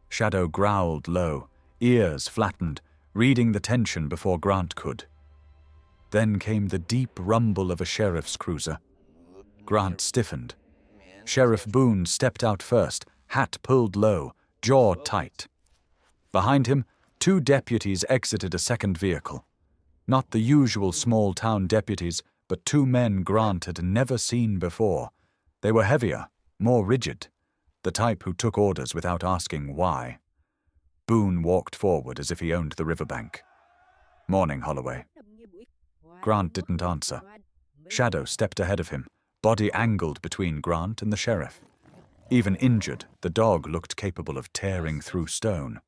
Shadow growled low, ears flattened, reading the tension before Grant could. Then came the deep rumble of a sheriff's cruiser. Grant stiffened. Sheriff Boone stepped out first, hat pulled low, jaw tight. Behind him, 2 deputies exited a second vehicle. Not the usual small-town deputies, but 2 men Grant had never seen before. They were heavier, more rigid, the type who took orders without asking why. Boone walked forward as if he owned the riverbank. "Morning, Holloway." Grant didn't answer. Shadow stepped ahead of him, body angled between Grant and the sheriff. Even injured, the dog looked capable of tearing through stone.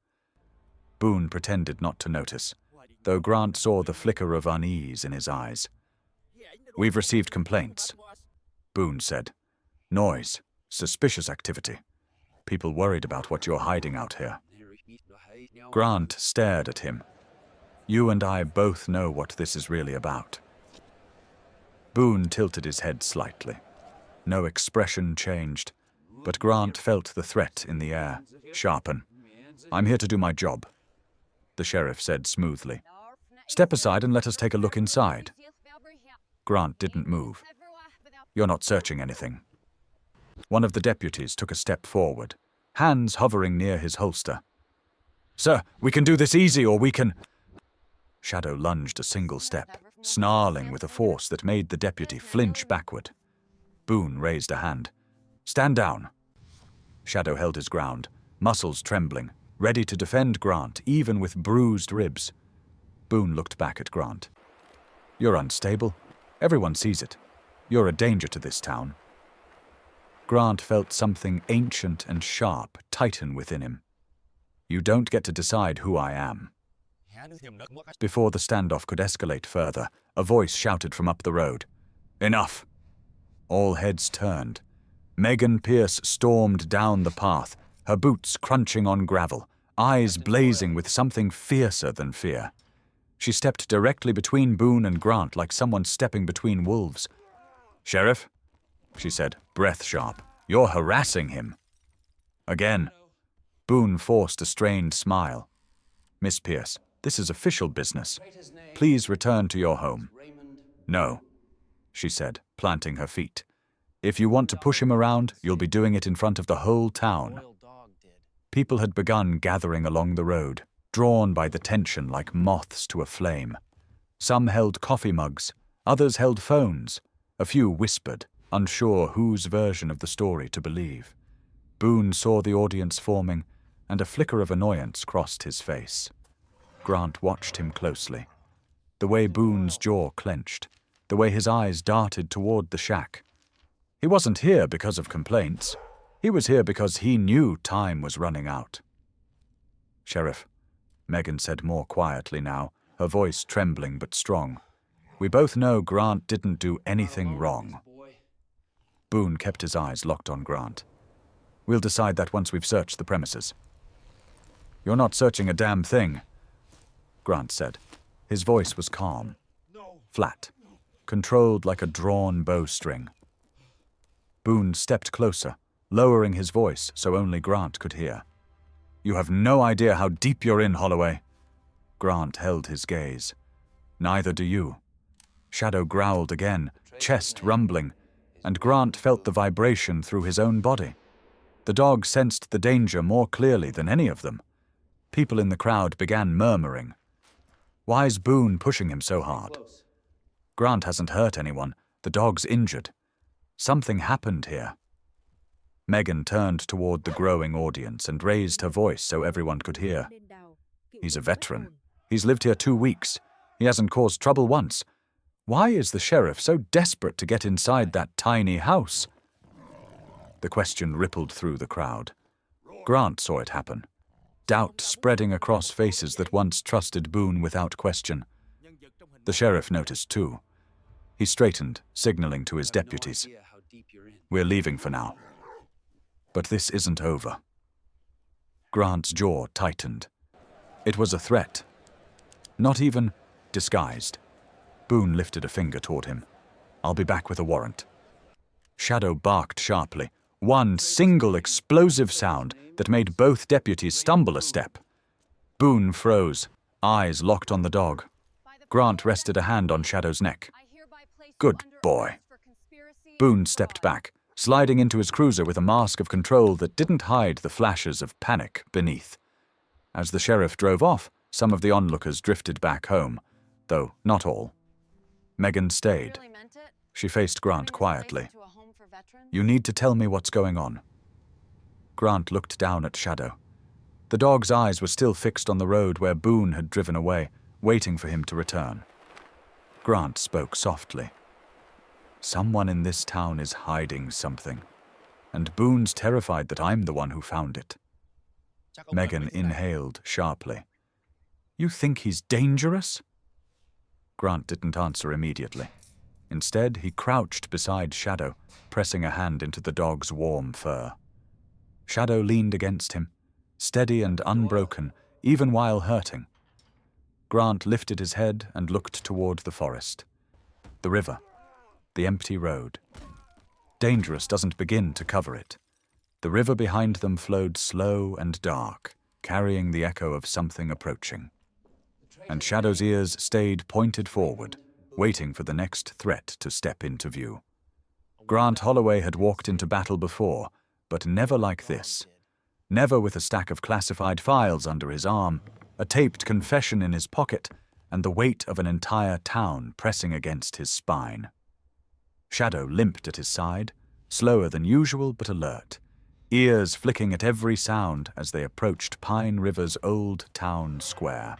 Boone pretended not to notice, though Grant saw the flicker of unease in his eyes. "We've received complaints," Boone said. "Noise, suspicious activity. People worried about what you're hiding out here." Grant stared at him. "You and I both know what this is really about." Boone tilted his head slightly. No expression changed, but Grant felt the threat in the air, sharpen. "I'm here to do my job," the sheriff said smoothly. "Step aside and let us take a look inside." Grant didn't move. "You're not searching anything." One of the deputies took a step forward, hands hovering near his holster. "Sir, we can do this easy, or we can—" Shadow lunged a single step, snarling with a force that made the deputy flinch backward. Boone raised a hand. "Stand down." Shadow held his ground, muscles trembling, ready to defend Grant even with bruised ribs. Boone looked back at Grant. "You're unstable. Everyone sees it. You're a danger to this town." Grant felt something ancient and sharp tighten within him. "You don't get to decide who I am." Before the standoff could escalate further, a voice shouted from up the road. "Enough!" All heads turned. Megan Pierce stormed down the path, her boots crunching on gravel, eyes blazing with something fiercer than fear. She stepped directly between Boone and Grant like someone stepping between wolves. "Sheriff," she said, breath sharp, "you're harassing him." Again. Boone forced a strained smile. "Miss Pierce, this is official business. Please return to your home." "No," she said, planting her feet. "If you want to push him around, you'll be doing it in front of the whole town." People had begun gathering along the road, drawn by the tension like moths to a flame. Some held coffee mugs, others held phones. A few whispered, unsure whose version of the story to believe. Boone saw the audience forming, and a flicker of annoyance crossed his face. Grant watched him closely. The way Boone's jaw clenched, the way his eyes darted toward the shack. He wasn't here because of complaints. He was here because he knew time was running out. "Sheriff," Megan said more quietly now, her voice trembling but strong. "We both know Grant didn't do anything wrong." Boone kept his eyes locked on Grant. "We'll decide that once we've searched the premises." "You're not searching a damn thing," Grant said. His voice was calm, flat, controlled like a drawn bowstring. Boone stepped closer, lowering his voice so only Grant could hear. "You have no idea how deep you're in, Holloway." Grant held his gaze. "Neither do you." Shadow growled again, chest rumbling, and Grant felt the vibration through his own body. The dog sensed the danger more clearly than any of them. People in the crowd began murmuring. "Why's Boone pushing him so hard?" "Grant hasn't hurt anyone. The dog's injured. Something happened here." Megan turned toward the growing audience and raised her voice so everyone could hear. "He's a veteran. He's lived here 2 weeks. He hasn't caused trouble once. Why is the sheriff so desperate to get inside that tiny house?" The question rippled through the crowd. Grant saw it happen. Doubt spreading across faces that once trusted Boone without question. The sheriff noticed too. He straightened, signaling to his deputies. "We're leaving for now. But this isn't over." Grant's jaw tightened. It was a threat. Not even disguised. Boone lifted a finger toward him. "I'll be back with a warrant." Shadow barked sharply, one single explosive sound that made both deputies stumble a step. Boone froze, eyes locked on the dog. Grant rested a hand on Shadow's neck. "Good boy." Boone stepped back, sliding into his cruiser with a mask of control that didn't hide the flashes of panic beneath. As the sheriff drove off, some of the onlookers drifted back home, though not all. Megan stayed. She faced Grant quietly. "You need to tell me what's going on." Grant looked down at Shadow. The dog's eyes were still fixed on the road where Boone had driven away, waiting for him to return. Grant spoke softly. "Someone in this town is hiding something, and Boone's terrified that I'm the one who found it." Megan inhaled sharply. "You think he's dangerous?" Grant didn't answer immediately. Instead, he crouched beside Shadow, pressing a hand into the dog's warm fur. Shadow leaned against him, steady and unbroken, even while hurting. Grant lifted his head and looked toward the forest. The river. The empty road. Dangerous doesn't begin to cover it. The river behind them flowed slow and dark, carrying the echo of something approaching. And Shadow's ears stayed pointed forward, waiting for the next threat to step into view. Grant Holloway had walked into battle before, but never like this. Never with a stack of classified files under his arm, a taped confession in his pocket, and the weight of an entire town pressing against his spine. Shadow limped at his side, slower than usual but alert, ears flicking at every sound as they approached Pine River's old town square.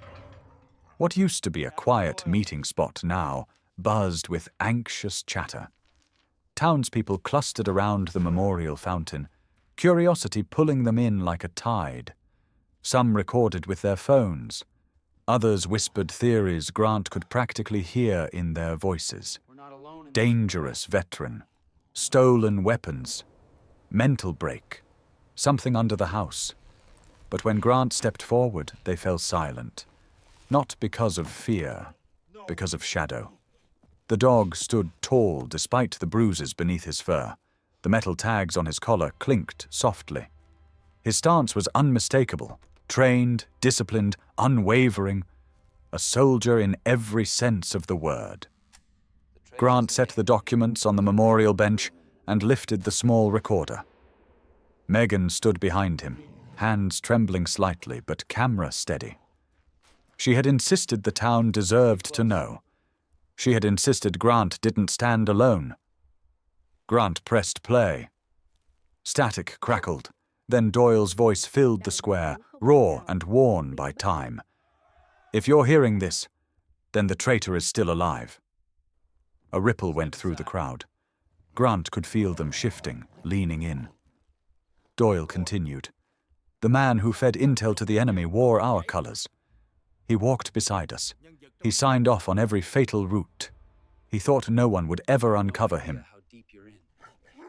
What used to be a quiet meeting spot now buzzed with anxious chatter. Townspeople clustered around the memorial fountain, curiosity pulling them in like a tide. Some recorded with their phones. Others whispered theories Grant could practically hear in their voices. Dangerous veteran. Stolen weapons. Mental break. Something under the house. But when Grant stepped forward, they fell silent. Not because of fear, because of shadow. The dog stood tall despite the bruises beneath his fur. The metal tags on his collar clinked softly. His stance was unmistakable, trained, disciplined, unwavering, a soldier in every sense of the word. Grant set the documents on the memorial bench and lifted the small recorder. Megan stood behind him, hands trembling slightly but camera steady. She had insisted the town deserved to know. She had insisted Grant didn't stand alone. Grant pressed play. Static crackled. Then Doyle's voice filled the square, raw and worn by time. If you're hearing this, then the traitor is still alive. A ripple went through the crowd. Grant could feel them shifting, leaning in. Doyle continued. The man who fed intel to the enemy wore our colors. He walked beside us. He signed off on every fatal route. He thought no one would ever uncover him.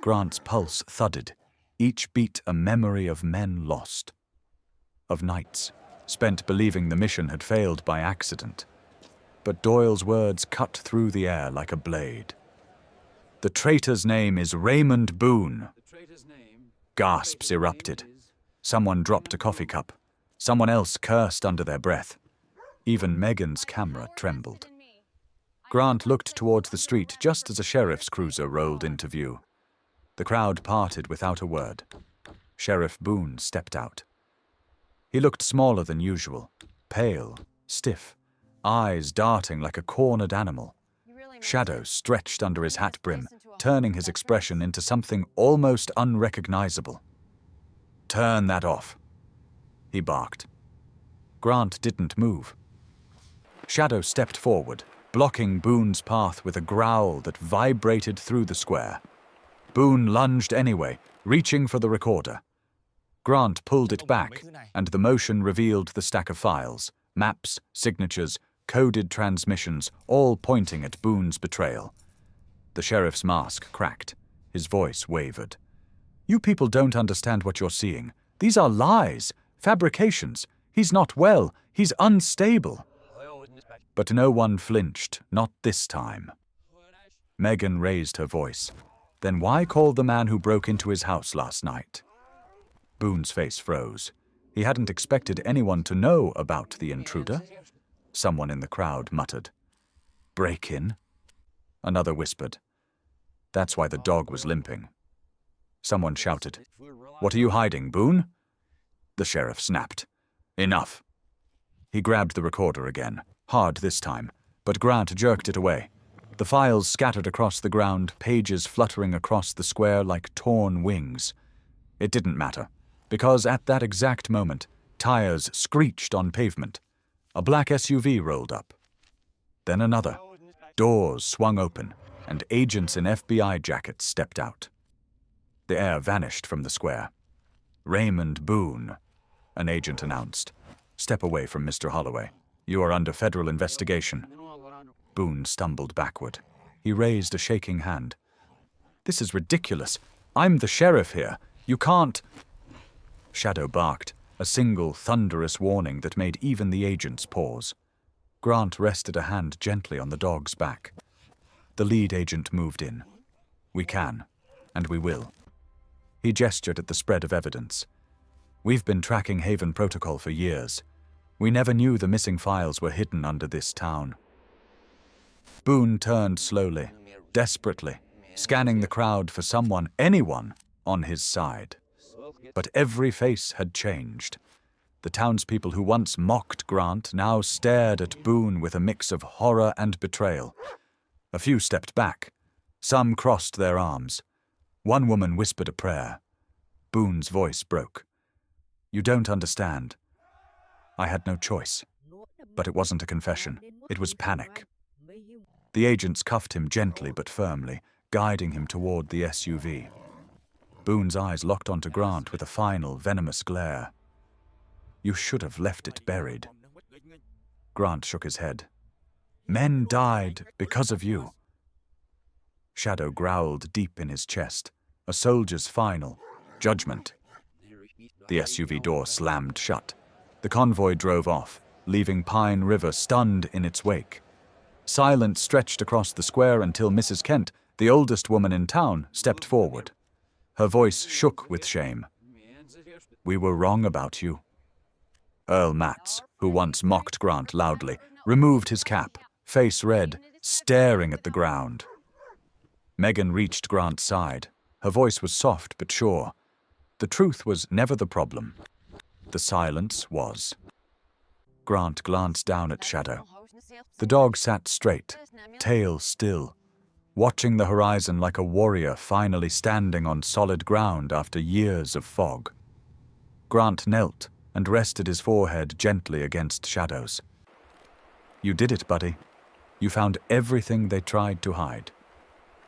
Grant's pulse thudded, each beat a memory of men lost. Of nights spent believing the mission had failed by accident. But Doyle's words cut through the air like a blade. The traitor's name is Raymond Boone. Gasps erupted. Someone dropped a coffee cup. Someone else cursed under their breath. Even Megan's camera trembled. Grant looked towards the street just as a sheriff's cruiser rolled into view. The crowd parted without a word. Sheriff Boone stepped out. He looked smaller than usual, pale, stiff, eyes darting like a cornered animal. Shadows stretched under his hat brim, turning his expression into something almost unrecognizable. "Turn that off," he barked. Grant didn't move. Shadow stepped forward, blocking Boone's path with a growl that vibrated through the square. Boone lunged anyway, reaching for the recorder. Grant pulled it back, and the motion revealed the stack of files, maps, signatures, coded transmissions, all pointing at Boone's betrayal. The sheriff's mask cracked. His voice wavered. "You people don't understand what you're seeing. These are lies, fabrications. He's not well. He's unstable." But no one flinched, not this time. Megan raised her voice. "Then why call the man who broke into his house last night?" Boone's face froze. He hadn't expected anyone to know about the intruder. Someone in the crowd muttered. "Break in?" Another whispered. "That's why the dog was limping." Someone shouted. "What are you hiding, Boone?" The sheriff snapped. "Enough." He grabbed the recorder again, hard this time, but Grant jerked it away. The files scattered across the ground, pages fluttering across the square like torn wings. It didn't matter, because at that exact moment, tires screeched on pavement. A black SUV rolled up. Then another. Doors swung open, and agents in FBI jackets stepped out. The air vanished from the square. "Raymond Boone," an agent announced. "Step away from Mr. Holloway. You are under federal investigation." Boone stumbled backward. He raised a shaking hand. "This is ridiculous. I'm the sheriff here. You can't—" Shadow barked, a single thunderous warning that made even the agents pause. Grant rested a hand gently on the dog's back. The lead agent moved in. "We can, and we will." He gestured at the spread of evidence. "We've been tracking Haven Protocol for years. We never knew the missing files were hidden under this town." Boone turned slowly, desperately, scanning the crowd for someone, anyone, on his side. But every face had changed. The townspeople who once mocked Grant now stared at Boone with a mix of horror and betrayal. A few stepped back. Some crossed their arms. One woman whispered a prayer. Boone's voice broke. "You don't understand. I had no choice." But it wasn't a confession. It was panic. The agents cuffed him gently but firmly, guiding him toward the SUV. Boone's eyes locked onto Grant with a final, venomous glare. "You should have left it buried." Grant shook his head. "Men died because of you." Shadow growled deep in his chest. A soldier's final judgment. The SUV door slammed shut. The convoy drove off. leaving Pine River stunned in its wake. Silence stretched across the square until Mrs. Kent, the oldest woman in town, stepped forward. Her voice shook with shame. "We were wrong about you." Earl Matz, who once mocked Grant loudly, removed his cap, face red, staring at the ground. Megan reached Grant's side. Her voice was soft but sure. The truth was never the problem. The silence was. Grant glanced down at Shadow. The dog sat straight, tail still, watching the horizon like a warrior finally standing on solid ground after years of fog. Grant knelt and rested his forehead gently against Shadow's. "You did it, buddy. You found everything they tried to hide."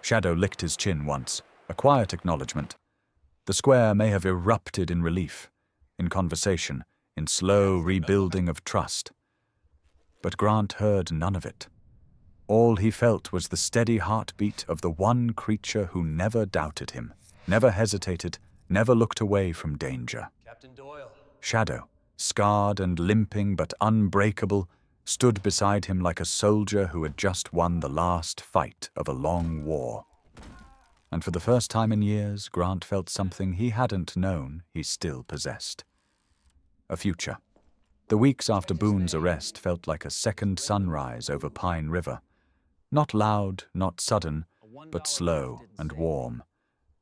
Shadow licked his chin once, a quiet acknowledgement. The square may have erupted in relief, in conversation, in slow rebuilding of trust. But Grant heard none of it. All he felt was the steady heartbeat of the one creature who never doubted him, never hesitated, never looked away from danger. Captain Doyle. Shadow, scarred and limping but unbreakable, stood beside him like a soldier who had just won the last fight of a long war. And for the first time in years, Grant felt something he hadn't known he still possessed. A future. The weeks after Boone's arrest felt like a second sunrise over Pine River. Not loud, not sudden, but slow and warm.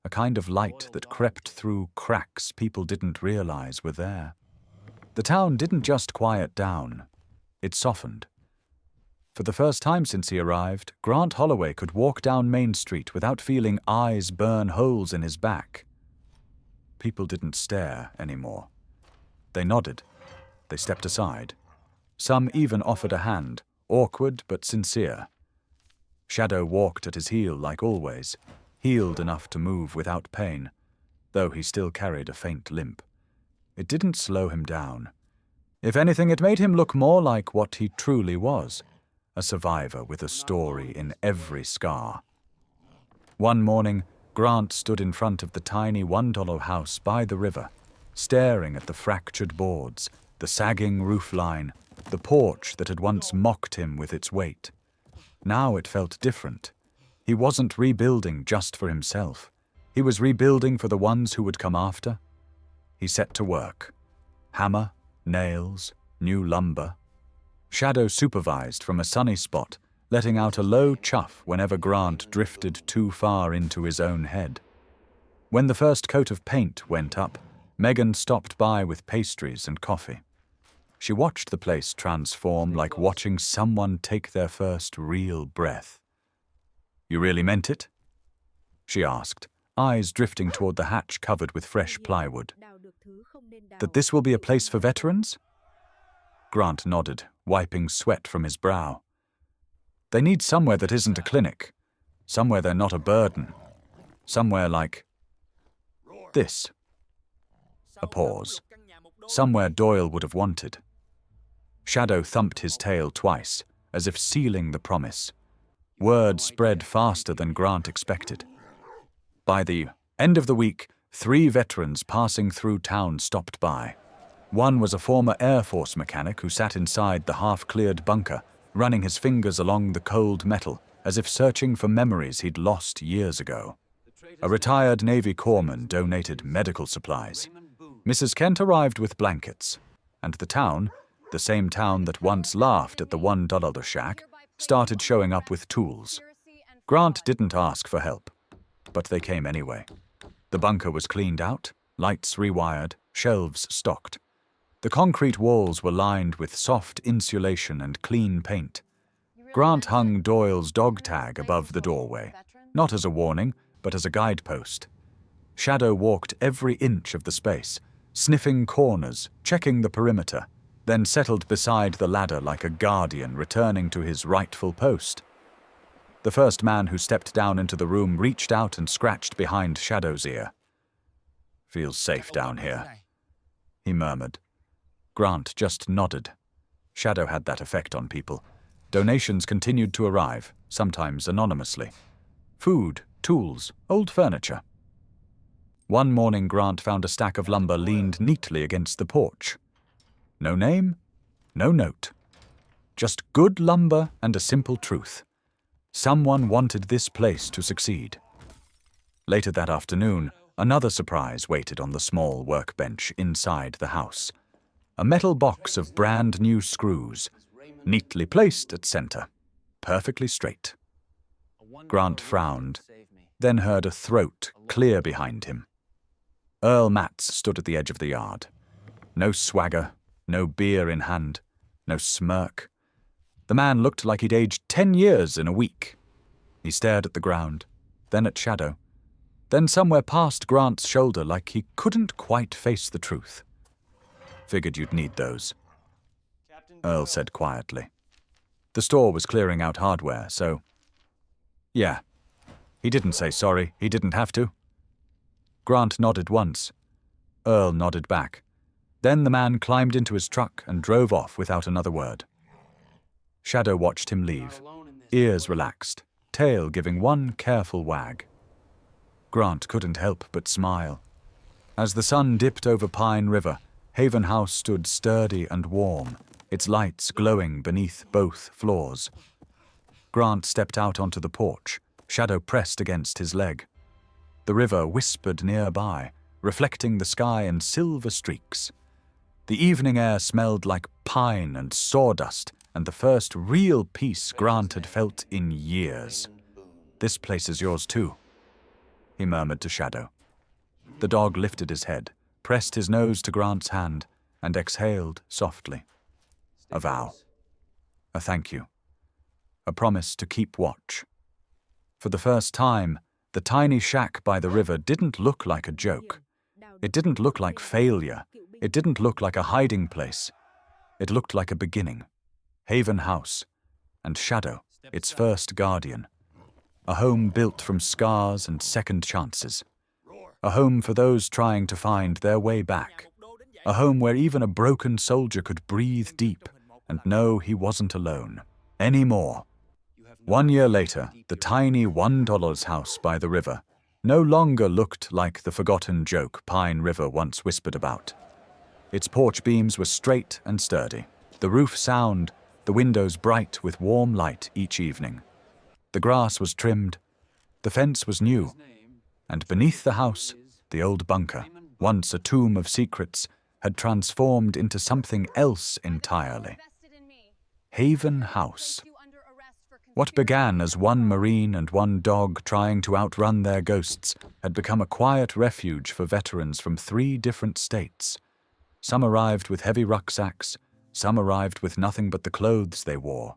A kind of light that crept through cracks people didn't realize were there. The town didn't just quiet down. It softened. For the first time since he arrived, Grant Holloway could walk down Main Street without feeling eyes burn holes in his back. People didn't stare anymore. They nodded. They stepped aside. Some even offered a hand, awkward but sincere. Shadow walked at his heel like always, healed enough to move without pain, though he still carried a faint limp. It didn't slow him down. If anything, it made him look more like what he truly was, a survivor with a story in every scar. One morning, Grant stood in front of the tiny $1 house by the river, staring at the fractured boards, the sagging roofline, the porch that had once mocked him with its weight. Now it felt different. He wasn't rebuilding just for himself. He was rebuilding for the ones who would come after. He set to work. Hammer, nails, new lumber. Shadow supervised from a sunny spot, letting out a low chuff whenever Grant drifted too far into his own head. When the first coat of paint went up, Megan stopped by with pastries and coffee. She watched the place transform like watching someone take their first real breath. "You really meant it?" she asked, eyes drifting toward the hatch covered with fresh plywood. "That this will be a place for veterans?" Grant nodded, wiping sweat from his brow. "They need somewhere that isn't a clinic, somewhere they're not a burden, somewhere like this." A pause. Somewhere Doyle would have wanted. Shadow thumped his tail twice, as if sealing the promise. Word spread faster than Grant expected. By the end of the week, 3 veterans passing through town stopped by. One was a former Air Force mechanic who sat inside the half-cleared bunker, running his fingers along the cold metal, as if searching for memories he'd lost years ago. A retired Navy corpsman donated medical supplies. Mrs. Kent arrived with blankets, and the town, the same town that once laughed at the $1 shack, started showing up with tools. Grant didn't ask for help, but they came anyway. The bunker was cleaned out, lights rewired, shelves stocked. The concrete walls were lined with soft insulation and clean paint. Grant hung Doyle's dog tag above the doorway, not as a warning, but as a guidepost. Shadow walked every inch of the space, sniffing corners, checking the perimeter, then settled beside the ladder like a guardian returning to his rightful post. The first man who stepped down into the room reached out and scratched behind Shadow's ear. "Feels safe down here," he murmured. Grant just nodded. Shadow had that effect on people. Donations continued to arrive, sometimes anonymously. Food, tools, old furniture. One morning Grant found a stack of lumber leaned neatly against the porch. No name, No note. Just good lumber and a simple truth. Someone wanted this place to succeed. Later that afternoon, another surprise waited on the small workbench inside the house. A metal box of brand new screws, neatly placed at center, perfectly straight. Grant frowned, then heard a throat clear behind him. Earl Matz stood at the edge of the yard. No swagger, no beer in hand, no smirk. The man looked like he'd aged 10 years in a week. He stared at the ground, then at Shadow, then somewhere past Grant's shoulder like he couldn't quite face the truth. Figured you'd need those, Earl said quietly. The store was clearing out hardware, so... Yeah. He didn't say sorry, he didn't have to. Grant nodded once. Earl nodded back. Then the man climbed into his truck and drove off without another word. Shadow watched him leave, ears relaxed, tail giving one careful wag. Grant couldn't help but smile. As the sun dipped over Pine River, Haven House stood sturdy and warm, its lights glowing beneath both floors. Grant stepped out onto the porch, Shadow pressed against his leg. The river whispered nearby, reflecting the sky in silver streaks. The evening air smelled like pine and sawdust, and the first real peace Grant had felt in years. This place is yours too, he murmured to Shadow. The dog lifted his head, pressed his nose to Grant's hand, and exhaled softly. A vow. A thank you. A promise to keep watch. For the first time, the tiny shack by the river didn't look like a joke. It didn't look like failure. It didn't look like a hiding place. It looked like a beginning. Haven House, and Shadow, its first guardian. A home built from scars and second chances. A home for those trying to find their way back. A home where even a broken soldier could breathe deep and know he wasn't alone. Anymore. 1 year later, the tiny $1 house by the river no longer looked like the forgotten joke Pine River once whispered about. Its porch beams were straight and sturdy, the roof sound, the windows bright with warm light each evening. The grass was trimmed, the fence was new, and beneath the house, the old bunker, once a tomb of secrets, had transformed into something else entirely. Haven House. What began as one Marine and one dog trying to outrun their ghosts had become a quiet refuge for veterans from 3 different states. Some arrived with heavy rucksacks, some arrived with nothing but the clothes they wore.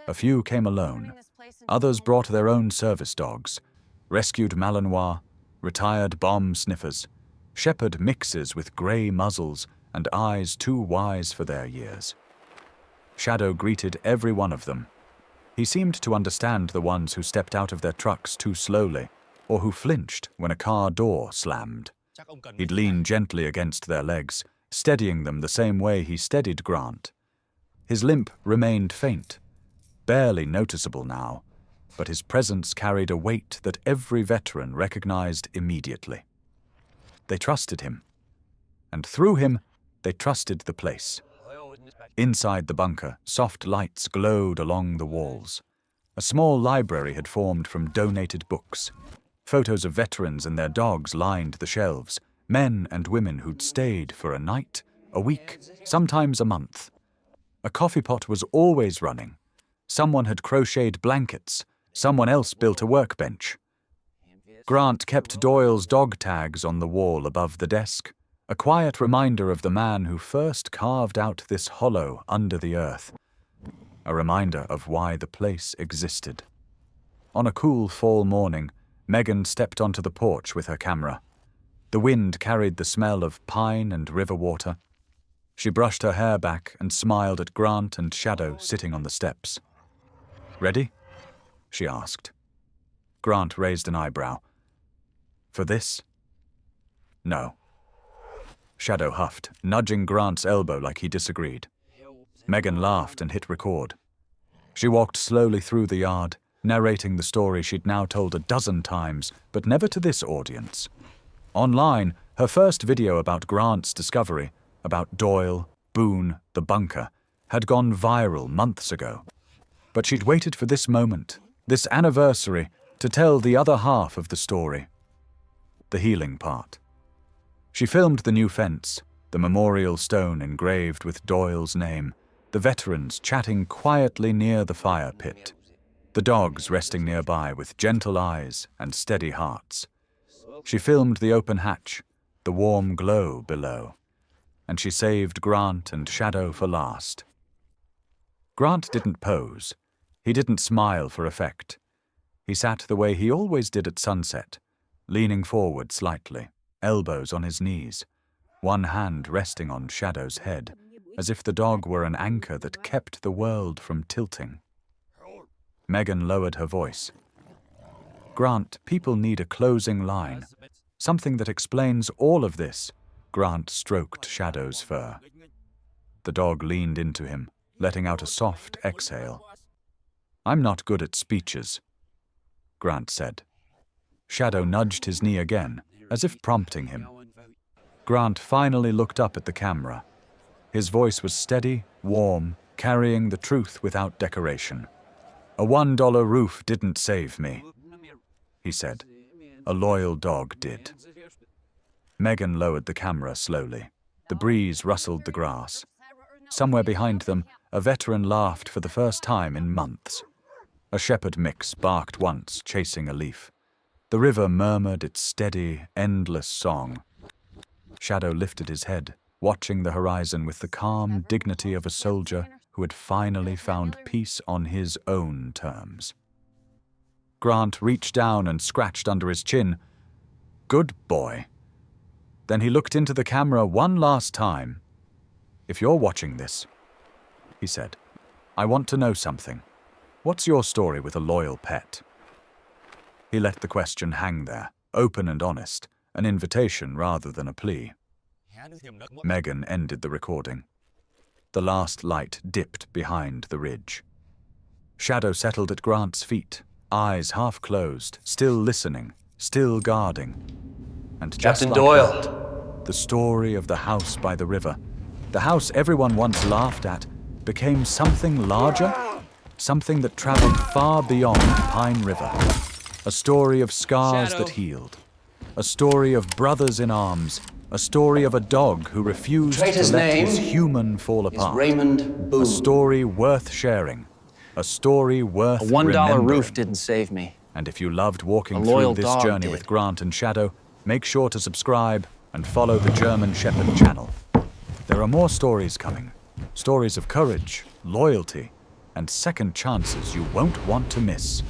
A few came alone. Others brought their own service dogs, rescued Malinois, retired bomb sniffers, shepherd mixes with grey muzzles and eyes too wise for their years. Shadow greeted every one of them. He seemed to understand the ones who stepped out of their trucks too slowly, or who flinched when a car door slammed. He'd lean gently against their legs, steadying them the same way he steadied Grant. His limp remained faint, barely noticeable now, but his presence carried a weight that every veteran recognized immediately. They trusted him, and through him, they trusted the place. Inside the bunker, soft lights glowed along the walls. A small library had formed from donated books. Photos of veterans and their dogs lined the shelves, men and women who'd stayed for a night, a week, sometimes a month. A coffee pot was always running. Someone had crocheted blankets. Someone else built a workbench. Grant kept Doyle's dog tags on the wall above the desk, a quiet reminder of the man who first carved out this hollow under the earth, a reminder of why the place existed. On a cool fall morning, Megan stepped onto the porch with her camera. The wind carried the smell of pine and river water. She brushed her hair back and smiled at Grant and Shadow sitting on the steps. "Ready?" she asked. Grant raised an eyebrow. "For this?" "No." Shadow huffed, nudging Grant's elbow like he disagreed. Megan laughed and hit record. She walked slowly through the yard, narrating the story she'd now told a dozen times, but never to this audience. Online, her first video about Grant's discovery, about Doyle, Boone, the bunker, had gone viral months ago. But she'd waited for this moment, this anniversary, to tell the other half of the story. The healing part. She filmed the new fence, the memorial stone engraved with Doyle's name, the veterans chatting quietly near the fire pit, the dogs resting nearby with gentle eyes and steady hearts. She filmed the open hatch, the warm glow below, and she saved Grant and Shadow for last. Grant didn't pose. He didn't smile for effect. He sat the way he always did at sunset, leaning forward slightly, elbows on his knees, one hand resting on Shadow's head, as if the dog were an anchor that kept the world from tilting. Megan lowered her voice. Grant, people need a closing line, something that explains all of this. Grant stroked Shadow's fur. The dog leaned into him, letting out a soft exhale. I'm not good at speeches, Grant said. Shadow nudged his knee again, as if prompting him. Grant finally looked up at the camera. His voice was steady, warm, carrying the truth without decoration. A $1 roof didn't save me, he said. A loyal dog did. Megan lowered the camera slowly. The breeze rustled the grass. Somewhere behind them, a veteran laughed for the first time in months. A shepherd mix barked once, chasing a leaf. The river murmured its steady, endless song. Shadow lifted his head, watching the horizon with the calm dignity of a soldier who had finally found peace on his own terms. Grant reached down and scratched under his chin. Good boy. Then he looked into the camera one last time. If you're watching this, he said, I want to know something. What's your story with a loyal pet? He let the question hang there, open and honest, an invitation rather than a plea. Megan ended the recording. The last light dipped behind the ridge. Shadow settled at Grant's feet, eyes half closed, still listening, still guarding. And just Captain like Doyle. that, the story of the house by the river, the house everyone once laughed at, became something larger, something that traveled far beyond Pine River. A story of scars Shadow. that healed. A story of brothers in arms. A story of a dog who refused to Traitor's let name his human fall is apart. Raymond Boone. A story worth sharing. A story worth A $1 remembering. roof didn't save me. And if you loved walking A through loyal this dog journey did. with Grant and Shadow, make sure to subscribe and follow the German Shepherd channel. There are more stories coming. Stories of courage, loyalty, and second chances you won't want to miss.